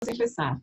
empezar.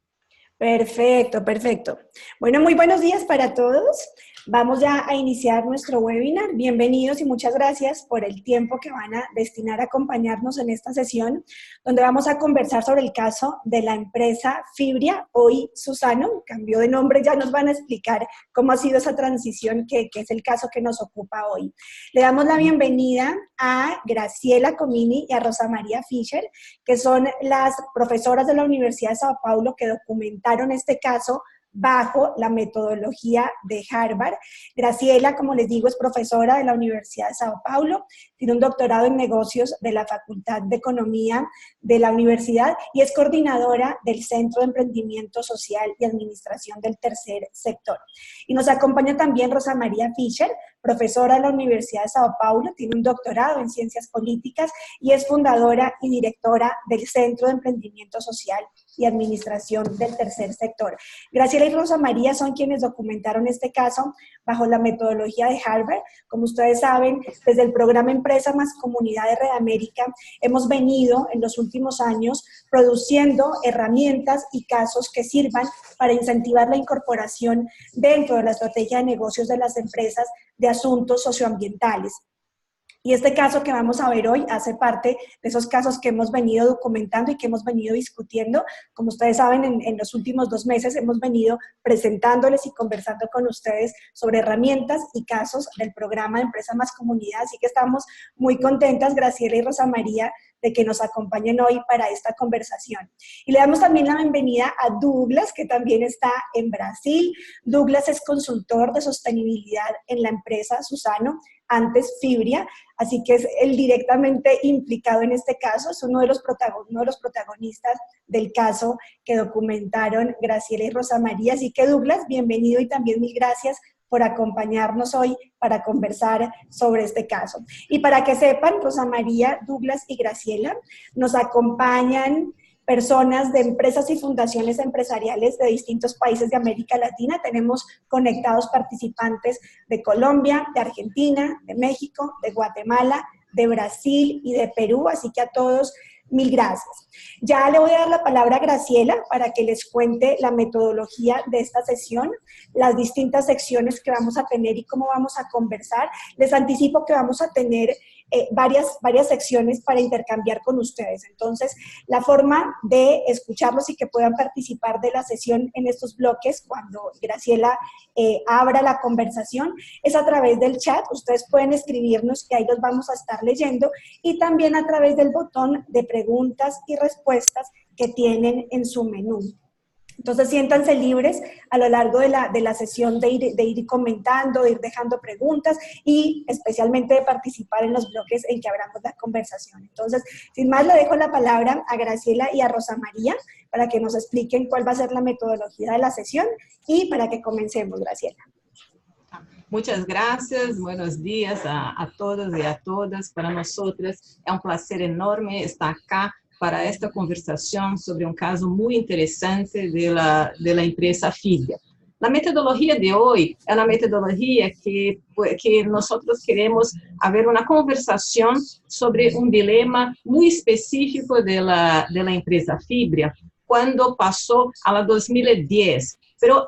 Perfecto, perfecto. Bueno, muy buenos días para todos. Vamos ya a iniciar nuestro webinar. Bienvenidos y muchas gracias por el tiempo que van a destinar a acompañarnos en esta sesión, donde vamos a conversar sobre el caso de la empresa Fibria, hoy Suzano, cambió de nombre, ya nos van a explicar cómo ha sido esa transición, que es el caso que nos ocupa hoy. Le damos la bienvenida a Graciela Comini y a Rosa María Fischer, que son las profesoras de la Universidad de Sao Paulo que documentaron este caso bajo la metodología de Harvard. Graciela, como les digo, es profesora de la Universidad de Sao Paulo, tiene un doctorado en negocios de la Facultad de Economía de la universidad y es coordinadora del Centro de Emprendimiento Social y Administración del Tercer Sector. Y nos acompaña también Rosa María Fischer, profesora de la Universidad de Sao Paulo, tiene un doctorado en Ciencias Políticas y es fundadora y directora del Centro de Emprendimiento Social y Administración del Tercer Sector. Graciela y Rosa María son quienes documentaron este caso bajo la metodología de Harvard. Como ustedes saben, desde el programa Empresa más Comunidad de Red América hemos venido en los últimos años produciendo herramientas y casos que sirvan para incentivar la incorporación dentro de la estrategia de negocios de las empresas de asuntos socioambientales. Y este caso que vamos a ver hoy hace parte de esos casos que hemos venido documentando y que hemos venido discutiendo. Como ustedes saben, en los últimos 2 meses hemos venido presentándoles y conversando con ustedes sobre herramientas y casos del programa de Empresa Más Comunidad. Así que estamos muy contentas, Graciela y Rosa María, de que nos acompañen hoy para esta conversación. Y le damos también la bienvenida a Douglas, que también está en Brasil. Douglas es consultor de sostenibilidad en la empresa Suzano, antes Fibria, así que es el directamente implicado en este caso, es uno de los protagonistas del caso que documentaron Graciela y Rosa María. Así que Douglas, bienvenido y también mil gracias por acompañarnos hoy para conversar sobre este caso. Y para que sepan, Rosa María, Douglas y Graciela nos acompañan personas de empresas y fundaciones empresariales de distintos países de América Latina. Tenemos conectados participantes de Colombia, de Argentina, de México, de Guatemala, de Brasil y de Perú, así que a todos mil gracias. Ya le voy a dar la palabra a Graciela para que les cuente la metodología de esta sesión, las distintas secciones que vamos a tener y cómo vamos a conversar. Les anticipo que vamos a tener varias secciones para intercambiar con ustedes. Entonces, la forma de escucharlos y que puedan participar de la sesión en estos bloques cuando Graciela abra la conversación es a través del chat. Ustedes pueden escribirnos y ahí los vamos a estar leyendo, y también a través del botón de preguntas y respuestas que tienen en su menú. Entonces, siéntanse libres a lo largo de la sesión de ir comentando, de ir dejando preguntas y especialmente de participar en los bloques en que abramos la conversación. Entonces, sin más, le dejo la palabra a Graciela y a Rosa María para que nos expliquen cuál va a ser la metodología de la sesión y para que comencemos, Graciela. Muchas gracias, buenos días a todos y a todas. Para nosotras é placer enorme estar acá para esta conversação sobre caso muito interessante da empresa Fibria. A metodologia de hoje é uma metodologia que nós queremos haver uma conversação sobre dilema muito específico da empresa Fibria quando passou a 2010. Pero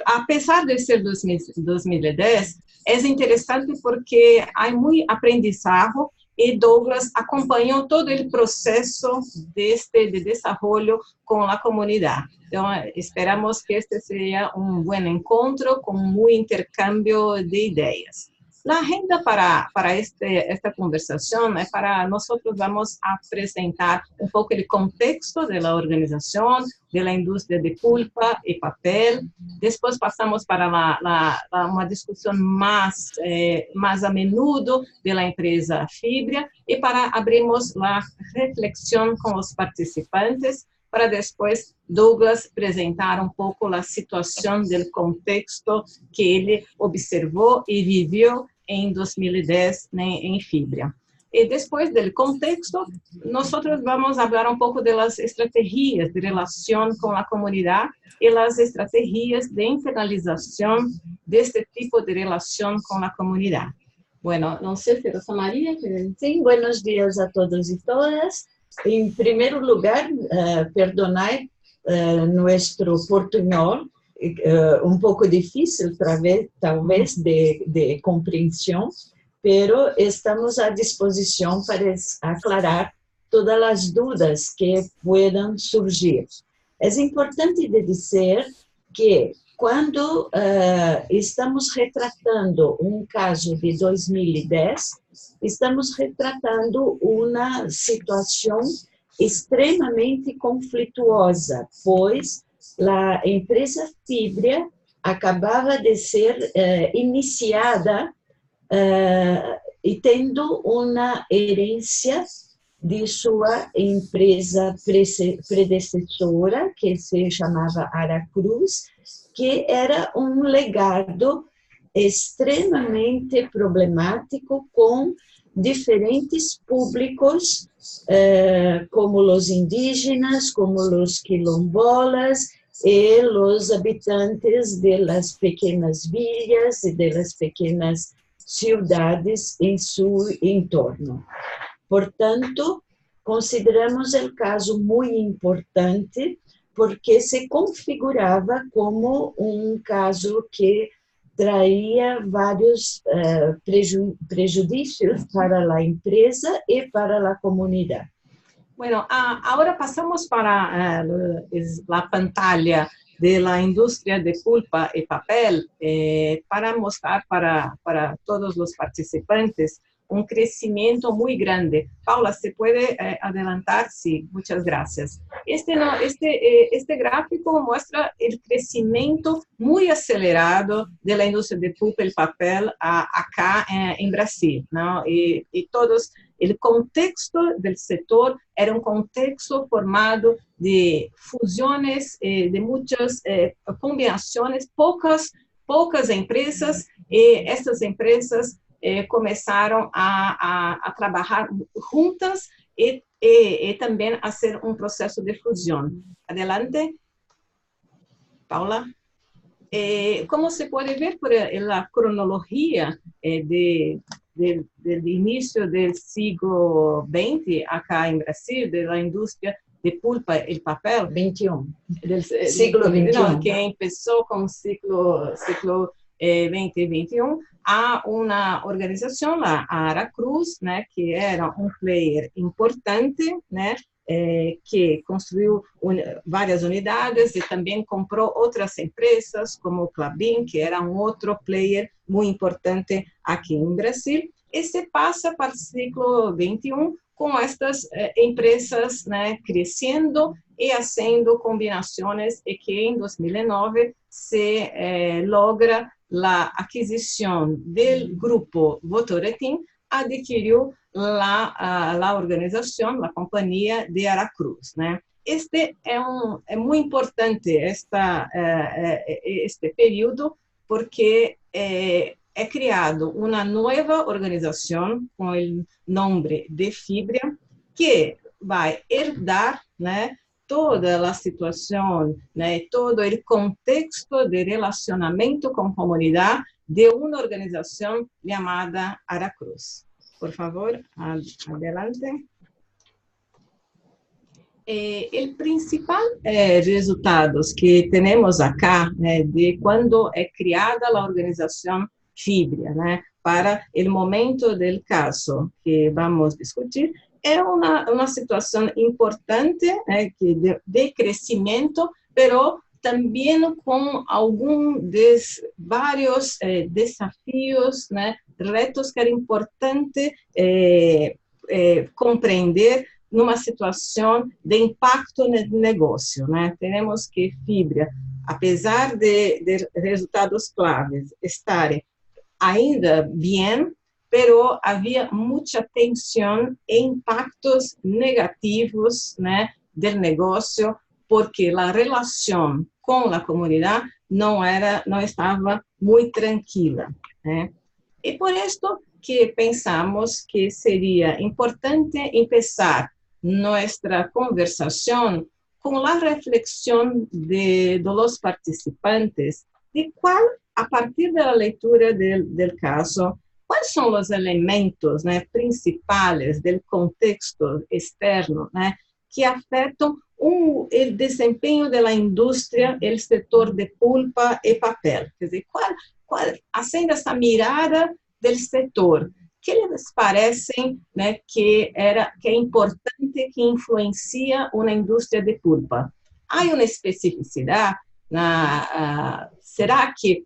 apesar de ser 2010, é interessante porque há muito aprendizado e Douglas acompanhou todo o processo de desenvolvimento com a comunidade. Então, esperamos que este seja bom encontro com muito intercâmbio de ideias. A agenda para esta conversação é para nós vamos apresentar pouco o contexto da organização, da indústria de pulpa e papel. Depois passamos para uma discussão mais a menudo da empresa Fibria e para abrirmos a reflexão com os participantes, para depois Douglas apresentar pouco a situação do contexto que ele observou e viveu em 2010 em Fibria. E depois do contexto, nós vamos falar pouco das estratégias de relação com a comunidade e as estratégias de internalização deste tipo de relação com a comunidade. Bueno, não sei se Rosa María... Sí, buenos días a todos y todas. Em primeiro lugar, perdonai nuestro portunhol, um pouco difícil, talvez, de compreensão, pero estamos à disposição para aclarar todas as dúvidas que puedan surgir. É importante dizer que quando estamos retratando um caso de 2010, estamos retratando uma situação extremamente conflituosa, pois a empresa Fibria acabava de ser iniciada e tendo uma herência de sua empresa predecessora, que se chamava Aracruz, que era um legado extremamente problemático com diferentes públicos, como os indígenas, como os quilombolas e os habitantes das pequenas vilas e das pequenas cidades em seu entorno. Portanto, consideramos o caso muito importante porque se configurava como um caso que traía vários prejudícios para a empresa e para a comunidade. Bueno, ahora pasamos para la pantalla de la industria de pulpa y papel para mostrar para todos los participantes un crecimiento muy grande. Paula, ¿se puede adelantar? Sí, muchas gracias. Este gráfico muestra el crecimiento muy acelerado de la industria de pulpa y papel acá en Brasil, ¿no? Y todos, el contexto del sector era un contexto formado de fusiones, de muchas combinaciones, pocas empresas, y estas empresas começaram a trabalhar juntas e também a ser um processo de fusão. Adelante, Paula. Como se pode ver por a cronologia do início do século XX, acá em Brasil, da indústria de pulpa e papel, 21. Século XXI, que começou com o século 20 e 21, há uma organização lá, a Aracruz, né, que era um player importante, né, que construiu várias unidades e também comprou outras empresas, como o Klabin, que era um outro player muito importante aqui em Brasil, e se passa para o século XXI com estas empresas, né, crescendo e fazendo combinações, e que em 2009 se logra a aquisição do grupo Votorantim, adquiriu a organização, a companhia de Aracruz, né? É muito importante este período, porque é criado uma nova organização com o nome de Fibria, que vai herdar, né, toda a situação, né, todo o contexto de relacionamento com a comunidade de uma organização chamada Aracruz. Por favor, adelante. O principal resultados que temos acá, né, de quando é criada a organização Fibria, né, para o momento do caso que vamos discutir, é uma situação importante, né, de crescimento, pero também com alguns dos vários desafios, né, retos que era importante compreender numa situação de impacto no negócio, né? Temos que Fibria, apesar de resultados claves estarem ainda bem, pero havia muita tensão e impactos negativos, né, do negócio, porque a relação com a comunidade não estava muito tranquila, né? E por isso que pensamos que seria importante começar nossa conversação com a reflexão de los participantes de qual, a partir da leitura do caso, quais são os elementos, né, principais do contexto externo, né, que afetam o desempenho da indústria, o setor de pulpa e papel? Quer dizer, acende essa mirada do setor, que lhes parecem, né, que é importante, que influencia uma indústria de pulpa? Há uma especificidade? Será que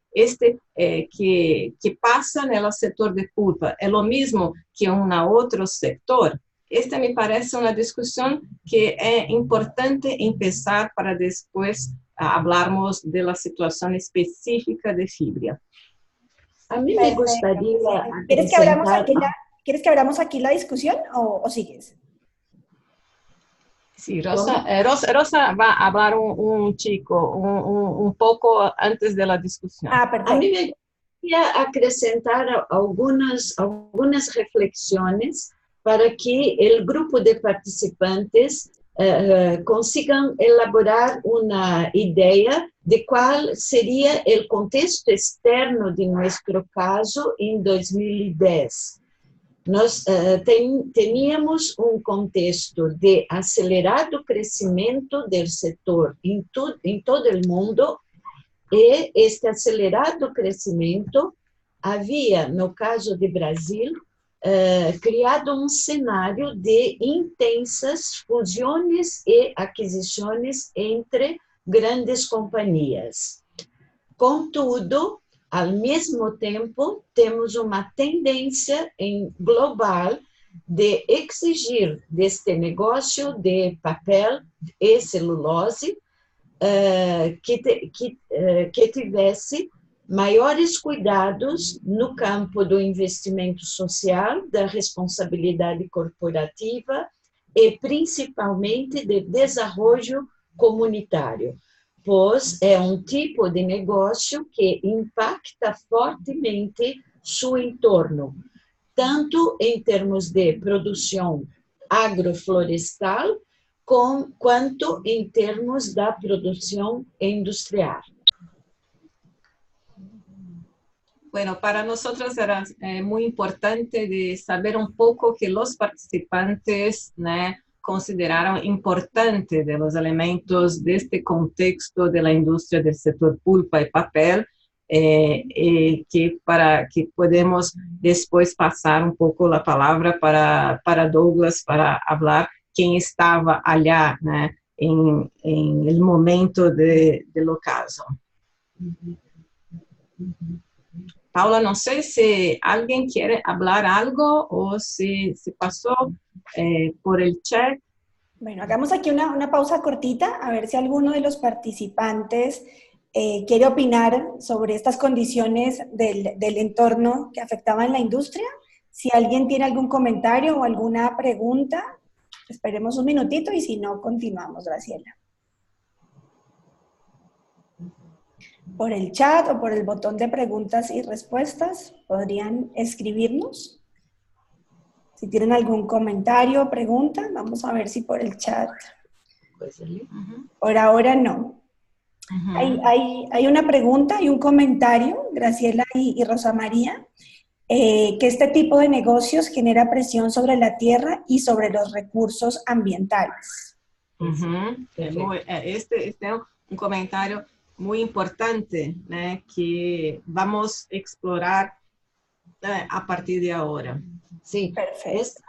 que passa no setor de pulpa é o mesmo que outro setor? Esta me parece uma discussão que é importante começar para depois falarmos da situação específica de fibra. A mí me gustaría acrescentar... acrescentar... ¿Quieres que abramos aquí la discusión o sigues? Sí, Rosa va a hablar un poco antes de la discusión. Perfecto. A mí me gustaría acrescentar algunas reflexiones para que el grupo de participantes consigan elaborar una idea de cuál sería el contexto externo de nuestro caso en 2010. Nós teníamos um contexto de acelerado crescimento do setor em todo o mundo, e este acelerado crescimento havia, no caso de Brasil, criado um cenário de intensas fusões e aquisições entre grandes companhias. Contudo, ao mesmo tempo, temos uma tendência global de exigir deste negócio de papel e celulose que tivesse maiores cuidados no campo do investimento social, da responsabilidade corporativa e principalmente de desenvolvimento comunitário, pois é um tipo de negócio que impacta fortemente seu entorno, tanto em termos de produção agroflorestal, quanto em termos da produção industrial. Bueno, para nosotros era muy importante de saber un poco que los participantes, né, consideraram importante de los elementos deste contexto de la indústria del setor pulpa y papel, para que podemos después pasar un poco la palabra para Douglas, para hablar quem estava allá, né, em el momento do caso. Paula, não sei se alguém quer falar algo ou se pasó por el chat. Bueno, hagamos aquí una pausa cortita, a ver si alguno de los participantes quiere opinar sobre estas condiciones del entorno que afectaban la industria. Si alguien tiene algún comentario o alguna pregunta, esperemos un minutito y si no, continuamos, Graciela. Por el chat o por el botón de preguntas y respuestas, podrían escribirnos. Si tienen algún comentario o pregunta, vamos a ver si por el chat. Por ahora no. Hay una pregunta y un comentario, Graciela y Rosa María, que este tipo de negocios genera presión sobre la tierra y sobre los recursos ambientales. Este é um comentário muito importante, né, que vamos explorar a partir de agora. Sim, este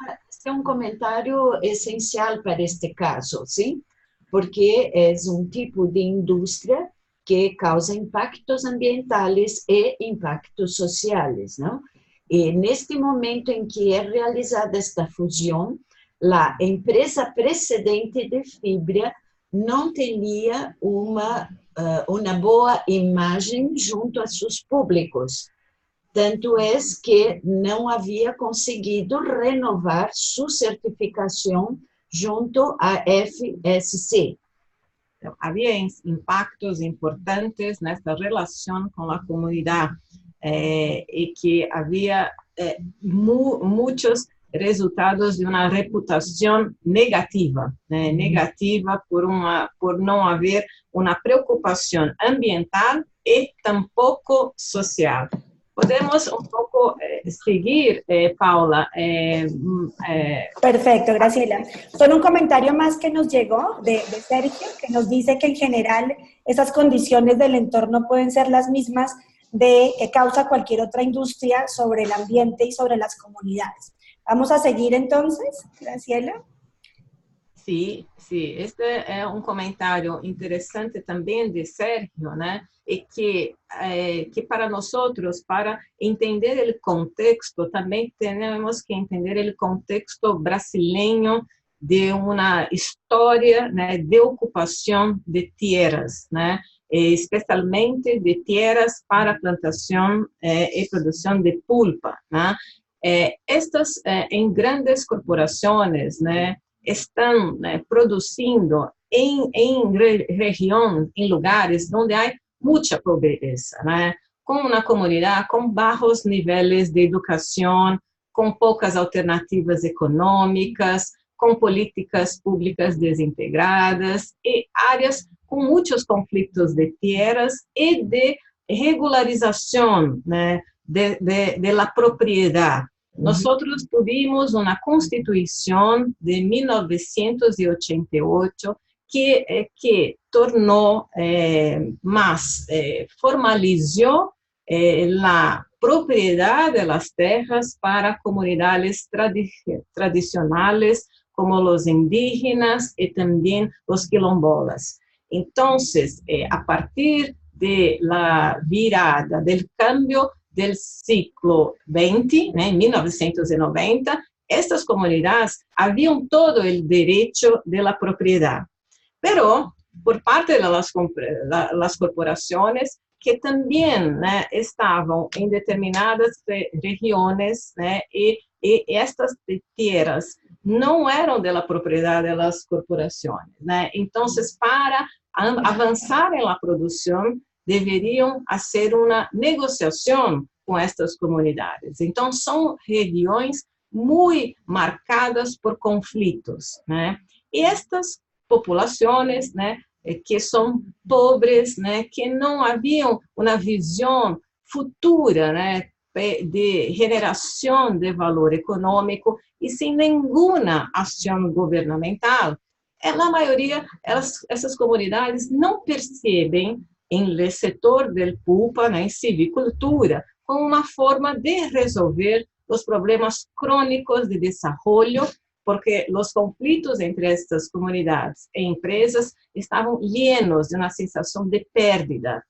é um comentário essencial para este caso, sim? Porque é um tipo de indústria que causa impactos ambientais e impactos sociais, não? E neste momento em que é realizada esta fusão, a empresa precedente de fibra não tinha uma boa imagem junto a seus públicos. Tanto é que não havia conseguido renovar sua certificação junto à FSC. Então, havia impactos importantes nessa relação com a comunidade e que havia muitos resultados de uma reputação negativa, né? Negativa por não haver uma preocupação ambiental e tampouco social. Podemos un poco seguir, Paula. Perfecto, Graciela. Solo un comentario más que nos llegó de Sergio, que nos dice que en general esas condiciones del entorno pueden ser las mismas de que causa cualquier otra industria sobre el ambiente y sobre las comunidades. Vamos a seguir entonces, Graciela. Sí, sí, este é um comentário interessante também de Sérgio, né? E que para nós, para entender o contexto, também temos que entender o contexto brasileiro de uma história, né, de ocupação de terras, né? Especialmente de terras para plantação e produção de pulpa, né? Estas em grandes corporações, né? Estão, né, produzindo em regiões, em lugares onde há muita pobreza, né? Com uma comunidade com baixos níveis de educação, com poucas alternativas econômicas, com políticas públicas desintegradas e áreas com muitos conflitos de terras e de regularização, né, de la propriedade. Nós tuvimos uma Constituição de 1988 que tornou formalizou a propriedade das terras para comunidades tradicionais como os indígenas e também os quilombolas. Então, a partir da virada, do cambio del siglo XX, né, em 1990, estas comunidades haviam todo o direito de la propriedade. Pero, por parte das corporações, que também, né, estavam em determinadas regiões, né, e estas terras não eram da propriedade das corporações, né? Então, para avançar na produção, deveriam fazer uma negociação com estas comunidades. Então, são regiões muito marcadas por conflitos, né? E estas populações, né, que são pobres, né, que não haviam uma visão futura, né, de geração de valor econômico e sem nenhuma ação governamental, a maioria, essas comunidades não percebem em el setor del pulpa, né, em silvicultura, como uma forma de resolver os problemas crônicos de desenvolvimento, porque os conflitos entre estas comunidades e empresas estavam llenos de uma sensação de pérdida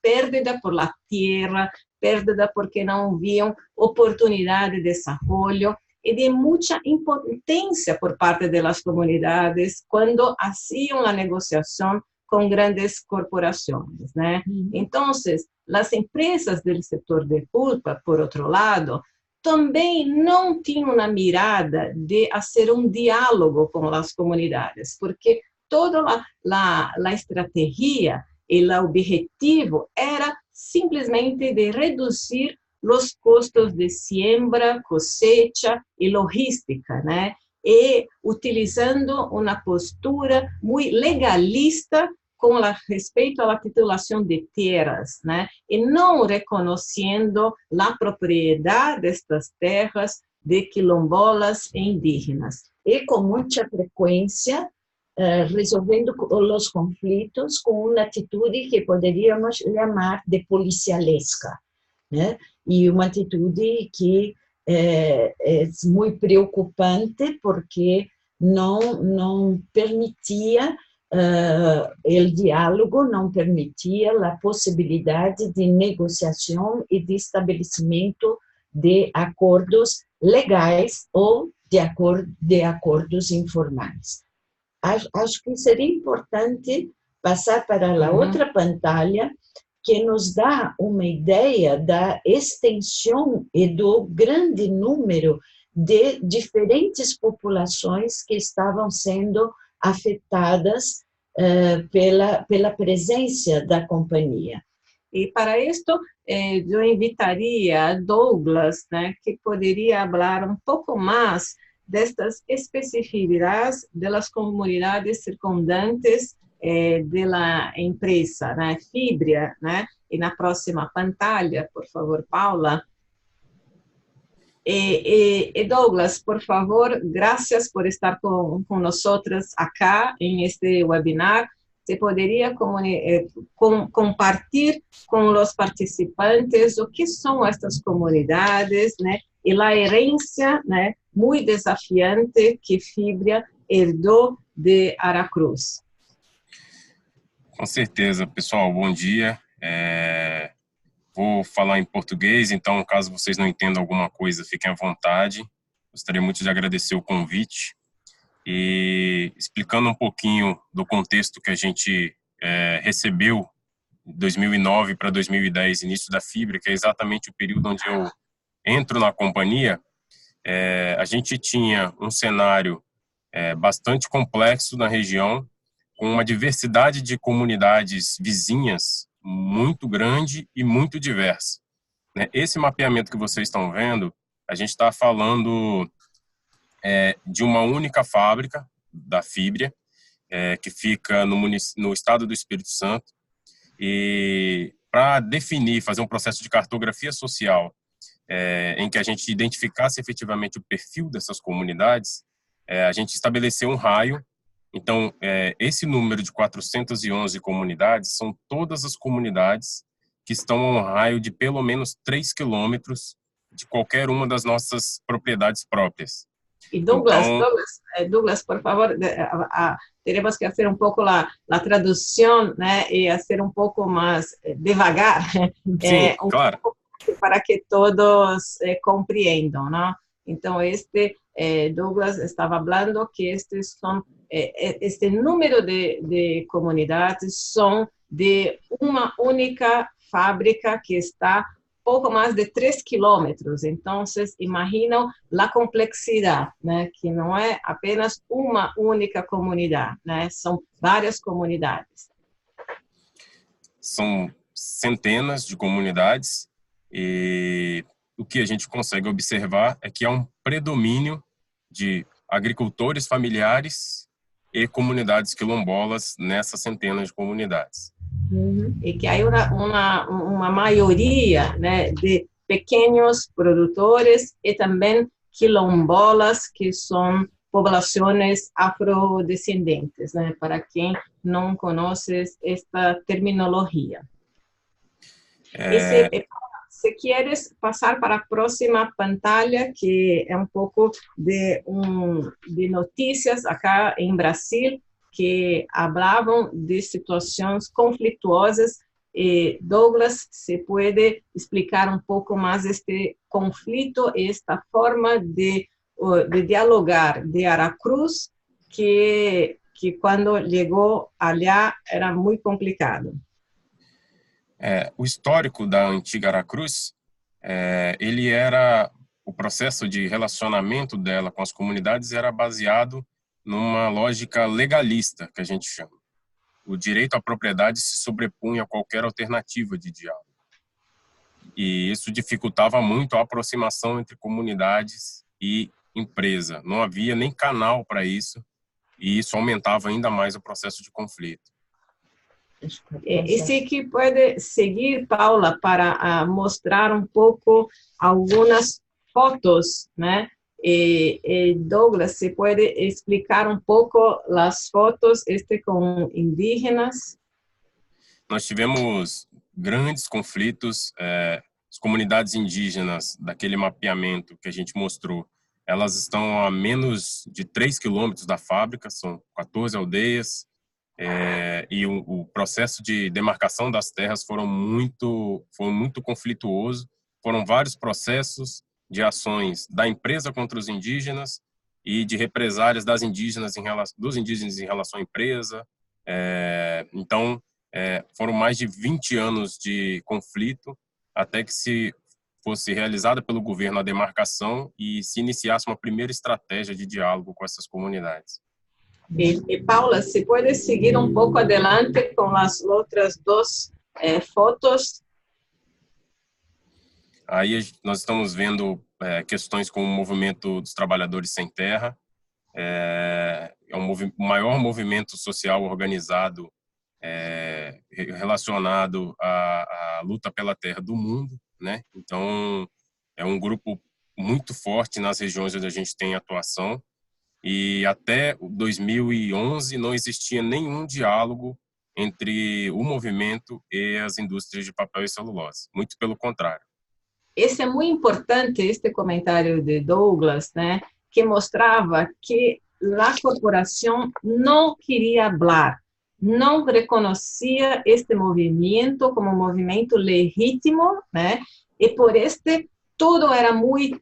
por la tierra, pérdida porque não viam oportunidade de desenvolvimento e de muita impotência por parte das comunidades quando faziam a negociação com grandes corporações, né? Então, as empresas do setor de pulpa, por outro lado, também não tinham uma mirada de fazer um diálogo com as comunidades, porque toda a estratégia e o objetivo era simplesmente de reduzir os custos de siembra, cosecha e logística, né? E utilizando uma postura muito legalista com respeito à titulação de terras, né? E não reconhecendo a propriedade destas terras de quilombolas e indígenas. E com muita frequência resolvendo os conflitos com uma atitude que poderíamos chamar de policialesca, né? E uma atitude que é muito preocupante porque não permitia o diálogo, não permitia a possibilidade de negociação e de estabelecimento de acordos legais ou de acordos informais. Acho que seria importante passar para a outra pantalla, que nos dá uma ideia da extensão e do grande número de diferentes populações que estavam sendo afetadas pela presença da companhia. E para isto, eu invitaria a Douglas, né, que poderia falar um pouco mais destas especificidades das comunidades circundantes da empresa, né, Fibria, né? E na próxima pantalla, por favor, Paula, Douglas, por favor, gracias por estar con nosotros acá en este webinar. ¿Se podría compartir con los participantes o qué son estas comunidades, né? E a herência, né, muito desafiante que Fibria herdou de Aracruz? Com certeza, pessoal, bom dia. Vou falar em português, então, caso vocês não entendam alguma coisa, fiquem à vontade. Gostaria muito de agradecer o convite e explicando um pouquinho do contexto que a gente recebeu de 2009 para 2010, início da Fibria, que é exatamente o período onde eu entro na companhia. A gente tinha um cenário bastante complexo na região, com uma diversidade de comunidades vizinhas muito grande e muito diversa. Esse mapeamento que vocês estão vendo, a gente está falando de uma única fábrica da Fibria, que fica no estado do Espírito Santo, e para definir, fazer um processo de cartografia social, em que a gente identificasse efetivamente o perfil dessas comunidades, a gente estabeleceu um raio. Então, esse número de 411 comunidades são todas as comunidades que estão a um raio de pelo menos 3 quilômetros de qualquer uma das nossas propriedades próprias. E Douglas, por favor, teremos que fazer um pouco a tradução, né, e fazer um pouco mais devagar, Sim, claro. Para que todos compreendam, não? Então, Douglas estava falando que este número de comunidades são de uma única fábrica que está pouco mais de 3 quilômetros. Então, imaginam a complexidade, né? Que não é apenas uma única comunidade, né? São várias comunidades. São centenas de comunidades e o que a gente consegue observar é que há um predomínio de agricultores familiares e comunidades quilombolas nessas centenas de comunidades. E que há uma maioria, né, de pequenos produtores e também quilombolas, que são populações afrodescendentes, né, para quem não conhece esta terminologia. Se queres passar para a próxima pantalla, que é um pouco de notícias acá em Brasil, que falavam de situações conflituosas. Douglas, se pode explicar um pouco mais este conflito e esta forma de dialogar de Aracruz, que quando chegou allá era muito complicado. O histórico da antiga Aracruz, o processo de relacionamento dela com as comunidades era baseado numa lógica legalista, que a gente chama. O direito à propriedade se sobrepunha a qualquer alternativa de diálogo. E isso dificultava muito a aproximação entre comunidades e empresa. Não havia nem canal para isso, e isso aumentava ainda mais o processo de conflito. E se que pode seguir, Paula, para mostrar um pouco algumas fotos, né? Douglas, se pode explicar um pouco as fotos com indígenas? Nós tivemos grandes conflitos. As comunidades indígenas daquele mapeamento que a gente mostrou, elas estão a menos de 3 quilômetros da fábrica, são 14 aldeias, e o processo de demarcação das terras foi muito conflituoso. Foram vários processos de ações da empresa contra os indígenas e de represálias dos indígenas em relação à empresa. Então, foram mais de 20 anos de conflito até que se fosse realizada pelo governo a demarcação e se iniciasse uma primeira estratégia de diálogo com essas comunidades. Paula, se pode seguir um pouco adelante com as outras duas fotos? Aí nós estamos vendo questões como o movimento dos trabalhadores sem terra, o maior movimento social organizado relacionado à luta pela terra do mundo, né? Então, é um grupo muito forte nas regiões onde a gente tem atuação, e até 2011 não existia nenhum diálogo entre o movimento e as indústrias de papel e celulose, muito pelo contrário. Esse é muito importante, este comentário de Douglas, né, que mostrava que a corporação não queria falar, não reconhecia este movimento como um movimento legítimo, né, e por este tudo era muito,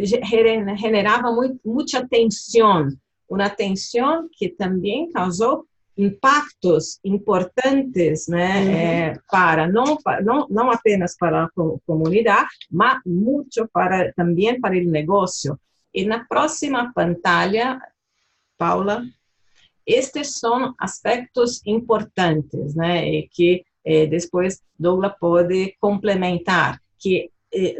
generava muita tensão, uma tensão que também causou impactos importantes, né, não apenas para a comunidade, mas muito também para o negócio. E na próxima pantalla, Paula, estes são aspectos importantes, né, e que depois Douglas pode complementar, que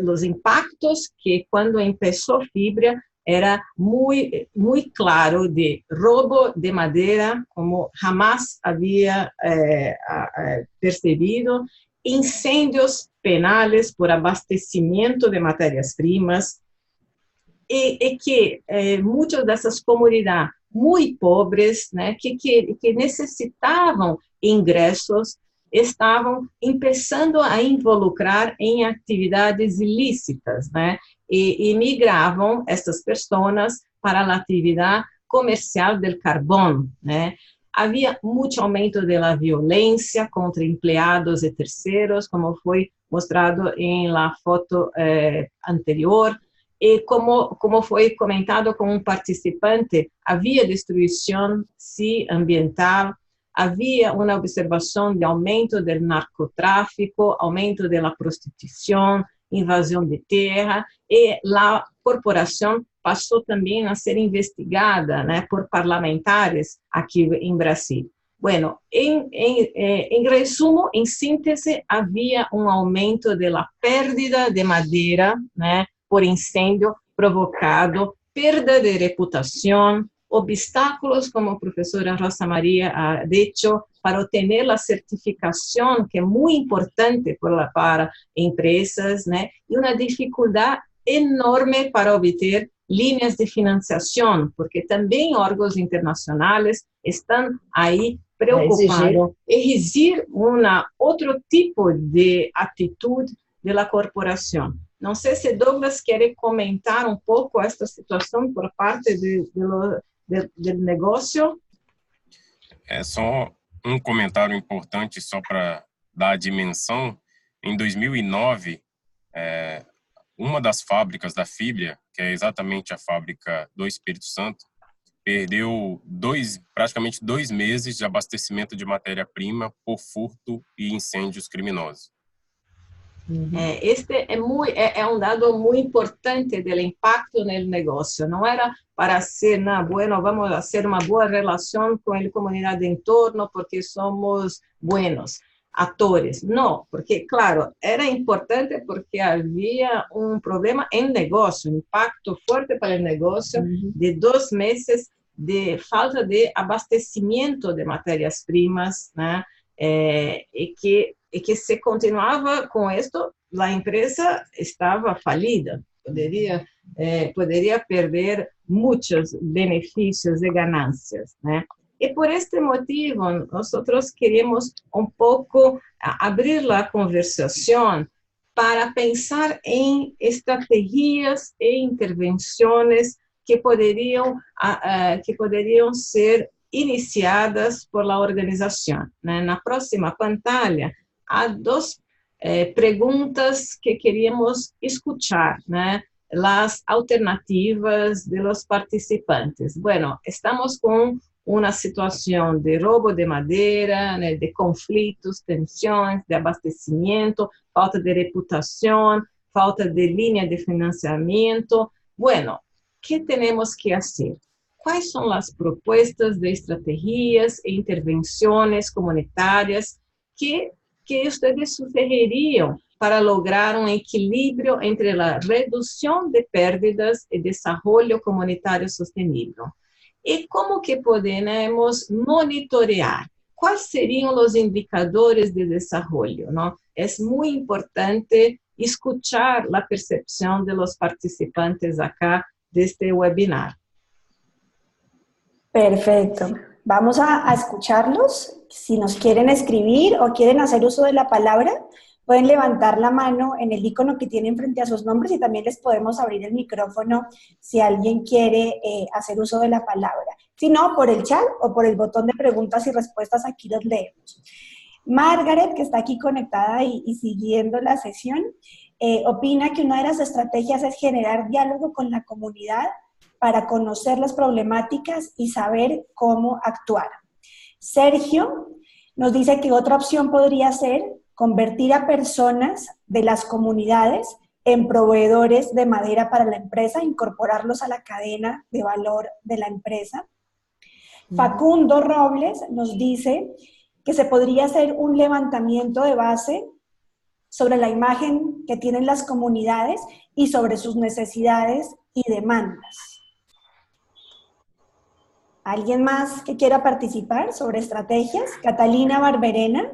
os impactos que quando começou Fibria era muito claro de roubo de madeira, como jamais havia percebido, incêndios penais por abastecimento de matérias-primas, e que muitas dessas comunidades muito pobres, né, que necessitavam ingressos, estavam começando a involucrar em atividades ilícitas, né, e migravam essas pessoas para a atividade comercial do carbono, né. Havia muito aumento da violência contra empregados e terceiros, como foi mostrado em la foto anterior, e como foi comentado com um participante, havia destruição, sim, ambiental, havia uma observação de aumento do narcotráfico, aumento da prostituição, invasão de terra, e a corporação passou também a ser investigada, né, por parlamentares aqui em Brasil. Bueno, em resumo, em síntese, havia um aumento da perda de madeira, né, por incêndio provocado, perda de reputação, obstáculos, como a professora Rosa Maria ha dicho, para obter a certificação, que é muito importante para empresas, né? E uma dificuldade enorme para obter linhas de financiação, porque também órgãos internacionais estão aí preocupados em exigir outro tipo de atitude da corporação. Não sei se Douglas quer comentar um pouco esta situação por parte do negócio. É só um comentário importante, só para dar a dimensão. Em 2009, uma das fábricas da Fibria, que é exatamente a fábrica do Espírito Santo, perdeu praticamente 2 meses de abastecimento de matéria-prima por furto e incêndios criminosos. Este é um dado muito importante do impacto no negócio. Não era para ser, bueno, vamos fazer uma boa relação com a comunidade de entorno porque somos buenos atores. Não, porque, claro, era importante porque havia um problema em negócio, um impacto forte para o negócio de 2 meses de falta de abastecimento de matérias-primas, né? E que se continuava com isto, a empresa estava falida, poderia perder muitos benefícios e ganâncias, né? E por este motivo, nós queremos um pouco abrir a conversação para pensar em estratégias e intervenções que poderiam ser iniciadas por la organização, né? Na próxima pantalla, há 2 perguntas que queríamos escuchar, né? As alternativas de los participantes. Bueno, estamos com uma situação de roubo de madeira, né, de conflitos, tensões, de abastecimento, falta de reputação, falta de linha de financiamento. Bueno, que temos que fazer? Quais são as propostas de estratégias e intervenções comunitárias que vocês sugeririam para lograr um equilíbrio entre a redução de perdas e desenvolvimento comunitário sustentável? E como que podemos monitorear? Quais seriam os indicadores de desenvolvimento? Não? É muito importante escuchar la percepción de los participantes acá de este webinar. Perfecto. Vamos a escucharlos. Si nos quieren escribir o quieren hacer uso de la palabra, pueden levantar la mano en el icono que tienen frente a sus nombres y también les podemos abrir el micrófono si alguien quiere hacer uso de la palabra. Si no, por el chat o por el botón de preguntas y respuestas, aquí los leemos. Margaret, que está aquí conectada y siguiendo la sesión, opina que una de las estrategias es generar diálogo con la comunidad para conocer las problemáticas y saber cómo actuar. Sergio nos dice que otra opción podría ser convertir a personas de las comunidades en proveedores de madera para la empresa, incorporarlos a la cadena de valor de la empresa. Facundo Robles nos dice que se podría hacer un levantamiento de base sobre la imagen que tienen las comunidades y sobre sus necesidades y demandas. ¿Alguien más que quiera participar sobre estrategias? Catalina Barberena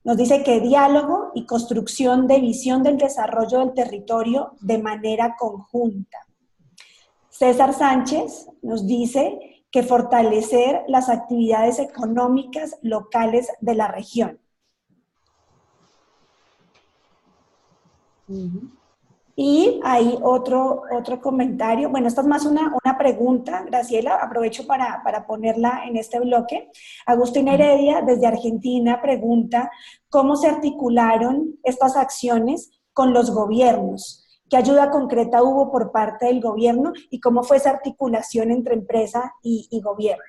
nos dice que diálogo y construcción de visión del desarrollo del territorio de manera conjunta. César Sánchez nos dice que fortalecer las actividades económicas locales de la región. Y hay otro comentario. Bueno, esta es más una pregunta, Graciela, aprovecho para ponerla en este bloque. Agustín Heredia, desde Argentina, pregunta cómo se articularon estas acciones con los gobiernos. ¿Qué ayuda concreta hubo por parte del gobierno y cómo fue esa articulación entre empresa y gobierno?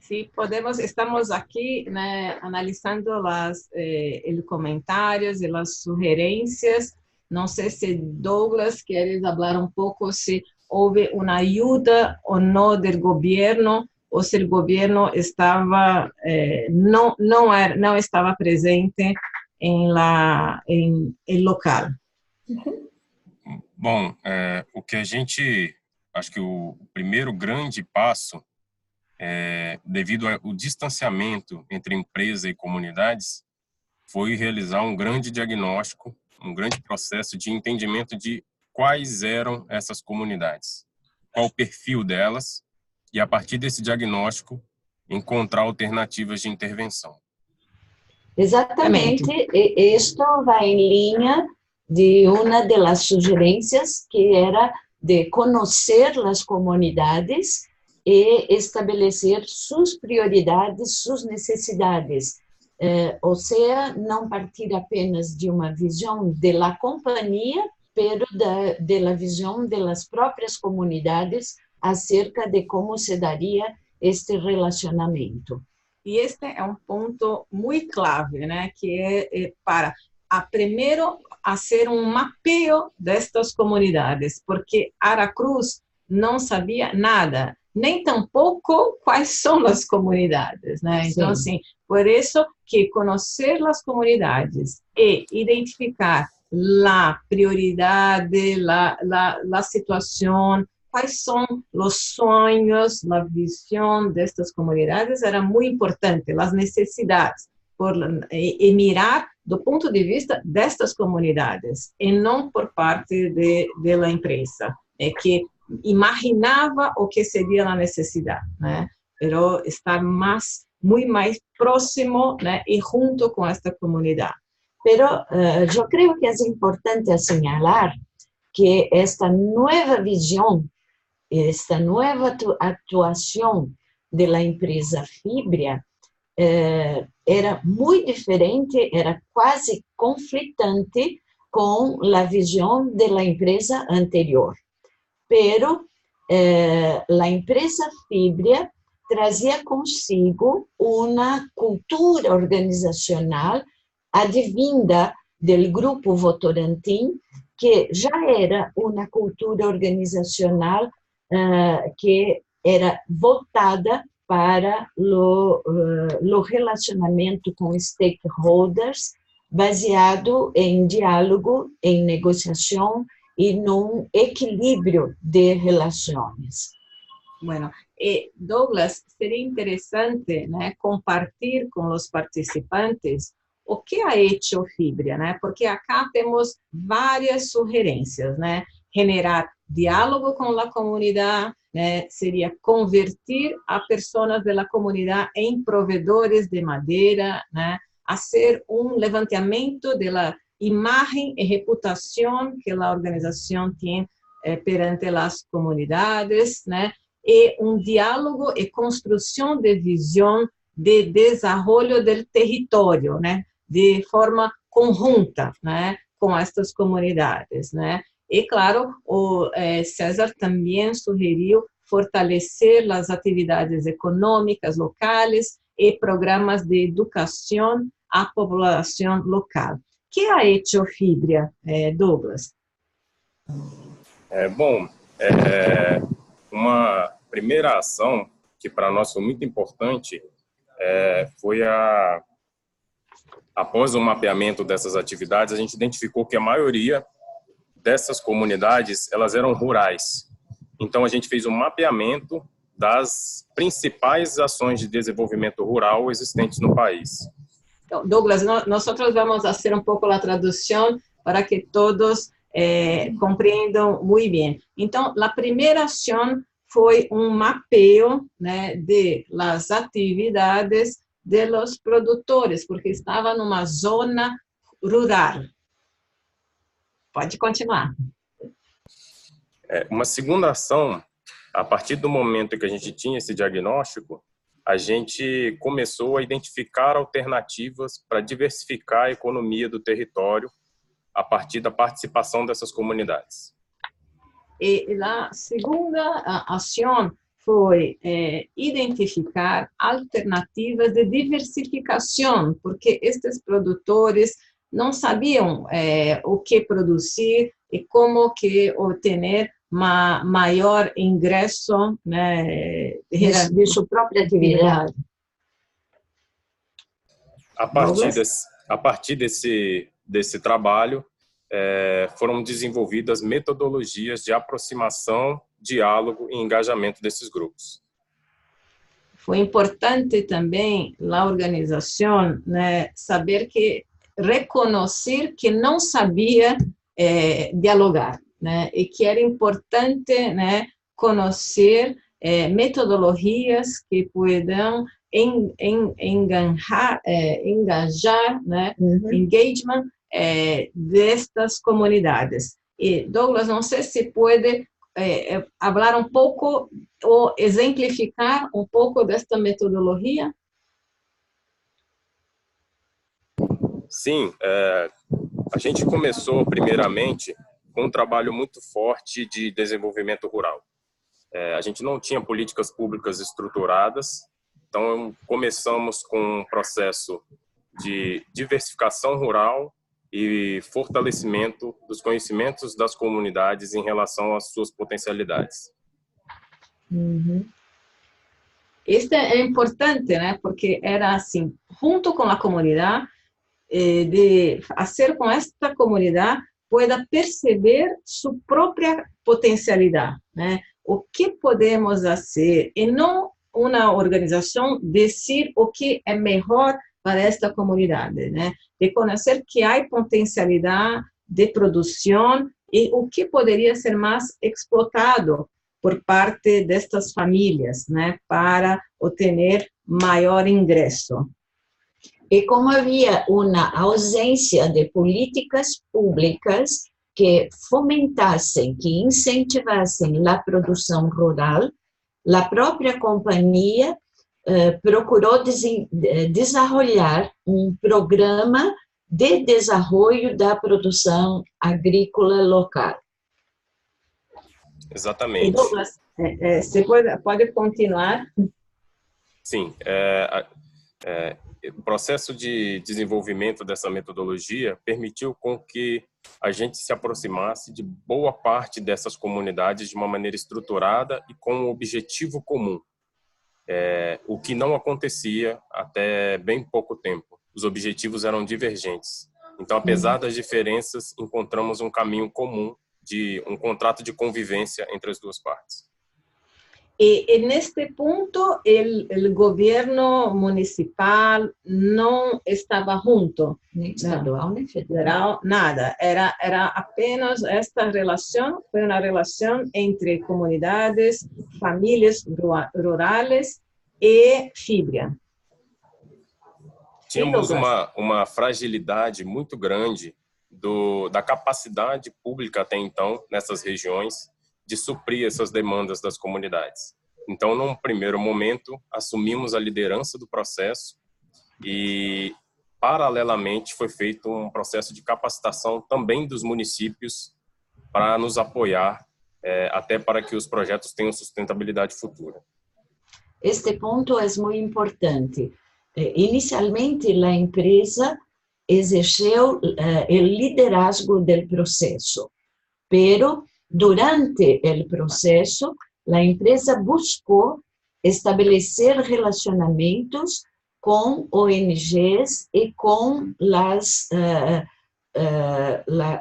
Sí, estamos aquí analizando los comentarios y las sugerencias. No sé si Douglas quieres hablar un poco si hubo una ayuda o no del gobierno o si el gobierno estaba, no estaba presente en el local. Bom, o que a gente, acho que o primeiro grande passo, devido ao distanciamento entre empresa e comunidades, foi realizar um grande diagnóstico, um grande processo de entendimento de quais eram essas comunidades, qual o perfil delas, e a partir desse diagnóstico, encontrar alternativas de intervenção. Exatamente, isto vai em linha de uma das sugerências que era de conhecer as comunidades e estabelecer suas prioridades, suas necessidades. Ou seja, não partir apenas de uma visão da companhia, pero da visão das próprias comunidades acerca de como se daria este relacionamento. E este é um ponto muito clave, né? Que é para primeiro fazer um mapeio destas comunidades, porque Aracruz não sabia nada, nem tampouco quais são as comunidades, né? Então, assim, por isso que conhecer as comunidades e identificar a prioridade, a situação, quais são os sonhos, a visão destas comunidades era muito importante, as necessidades, e mirar do ponto de vista destas comunidades, e não por parte da empresa, que imaginava o que seria a necessidade, né? Pero estar muito mais próximo, né? E junto com esta comunidade. Pero eu creio que é importante assinalar que esta nova visão, esta nova atuação da empresa Fibria era muito diferente, era quase conflitante com a visão da empresa anterior. Pero a empresa Fibria trazia consigo uma cultura organizacional advinda do Grupo Votorantim, que já era uma cultura organizacional que era voltada para o relacionamento com stakeholders, baseado em diálogo, em negociação e num equilíbrio de relações. Bueno, Douglas, seria interessante, né, compartilhar com os participantes o que ha hecho Fibria, né? Porque acá temos várias sugerências, né? Generar diálogo com a comunidade, né? Seria convertir a pessoas da comunidade em provedores de madeira, né? Fazer levantamento da imagem e reputação que a organização tem perante as comunidades, né? E diálogo e construção de visão de desenvolvimento do território, né? De forma conjunta, né? Com estas comunidades, né? E, claro, o César também sugeriu fortalecer as atividades econômicas locais e programas de educação à população local. O que ha hecho Fibria, Douglas? Uma primeira ação que para nós foi muito importante foi após o mapeamento dessas atividades, a gente identificou que a maioria dessas comunidades, elas eram rurais. Então, a gente fez um mapeamento das principais ações de desenvolvimento rural existentes no país. Então, Douglas, nós vamos fazer pouco a tradução para que todos compreendam muito bem. Então, a primeira ação foi mapeio, né, de las atividades de los produtores, porque estava numa zona rural. Pode continuar. Uma segunda ação, a partir do momento que a gente tinha esse diagnóstico, a gente começou a identificar alternativas para diversificar a economia do território a partir da participação dessas comunidades. E a segunda ação foi identificar alternativas de diversificação, porque estes produtores não sabiam o que produzir e como que obter maior ingresso, né, de sua própria atividade. A partir desse trabalho, foram desenvolvidas metodologias de aproximação, diálogo e engajamento desses grupos. Foi importante também a organização, né, reconhecer que não sabia dialogar, né, e que era importante, né, conhecer metodologias que puedan engajar, né, engagement destas comunidades. E Douglas, não sei se pode falar pouco ou exemplificar pouco desta metodologia. Sim, a gente começou primeiramente com um trabalho muito forte de desenvolvimento rural. A gente não tinha políticas públicas estruturadas, então começamos com um processo de diversificação rural e fortalecimento dos conhecimentos das comunidades em relação às suas potencialidades. Isso é importante, né? Porque era assim, junto com a comunidade, de fazer com esta comunidade pueda perceber sua própria potencialidade, né? O que podemos fazer e não uma organização dizer o que é melhor para esta comunidade, né? De conhecer que há potencialidade de produção e o que poderia ser mais explotado por parte destas famílias, né? Para obter maior ingresso. E como havia uma ausência de políticas públicas que fomentassem, que incentivassem a produção rural, a própria companhia procurou desenvolver programa de desenvolvimento da produção agrícola local. Exatamente. Douglas, você pode continuar? Sim. O processo de desenvolvimento dessa metodologia permitiu com que a gente se aproximasse de boa parte dessas comunidades de uma maneira estruturada e com um objetivo comum, o que não acontecia até bem pouco tempo. Os objetivos eram divergentes. Então, apesar das diferenças, encontramos um caminho comum de um contrato de convivência entre as duas partes. En este punto, el gobierno municipal no estaba junto. Nem estadual, nem federal. Federal, nada. Era apenas esta relación, fue una relación entre comunidades, familias rurales e Fibria. Tínhamos uma fragilidade muito grande da capacidade pública até então, nessas regiões, de suprir essas demandas das comunidades. Então, num primeiro momento, assumimos a liderança do processo e, paralelamente, foi feito um processo de capacitação também dos municípios para nos apoiar, até para que os projetos tenham sustentabilidade futura. Este ponto é muito importante. Inicialmente, a empresa exerceu o liderazgo do processo, pero durante o processo, a empresa buscou estabelecer relacionamentos com ONGs e com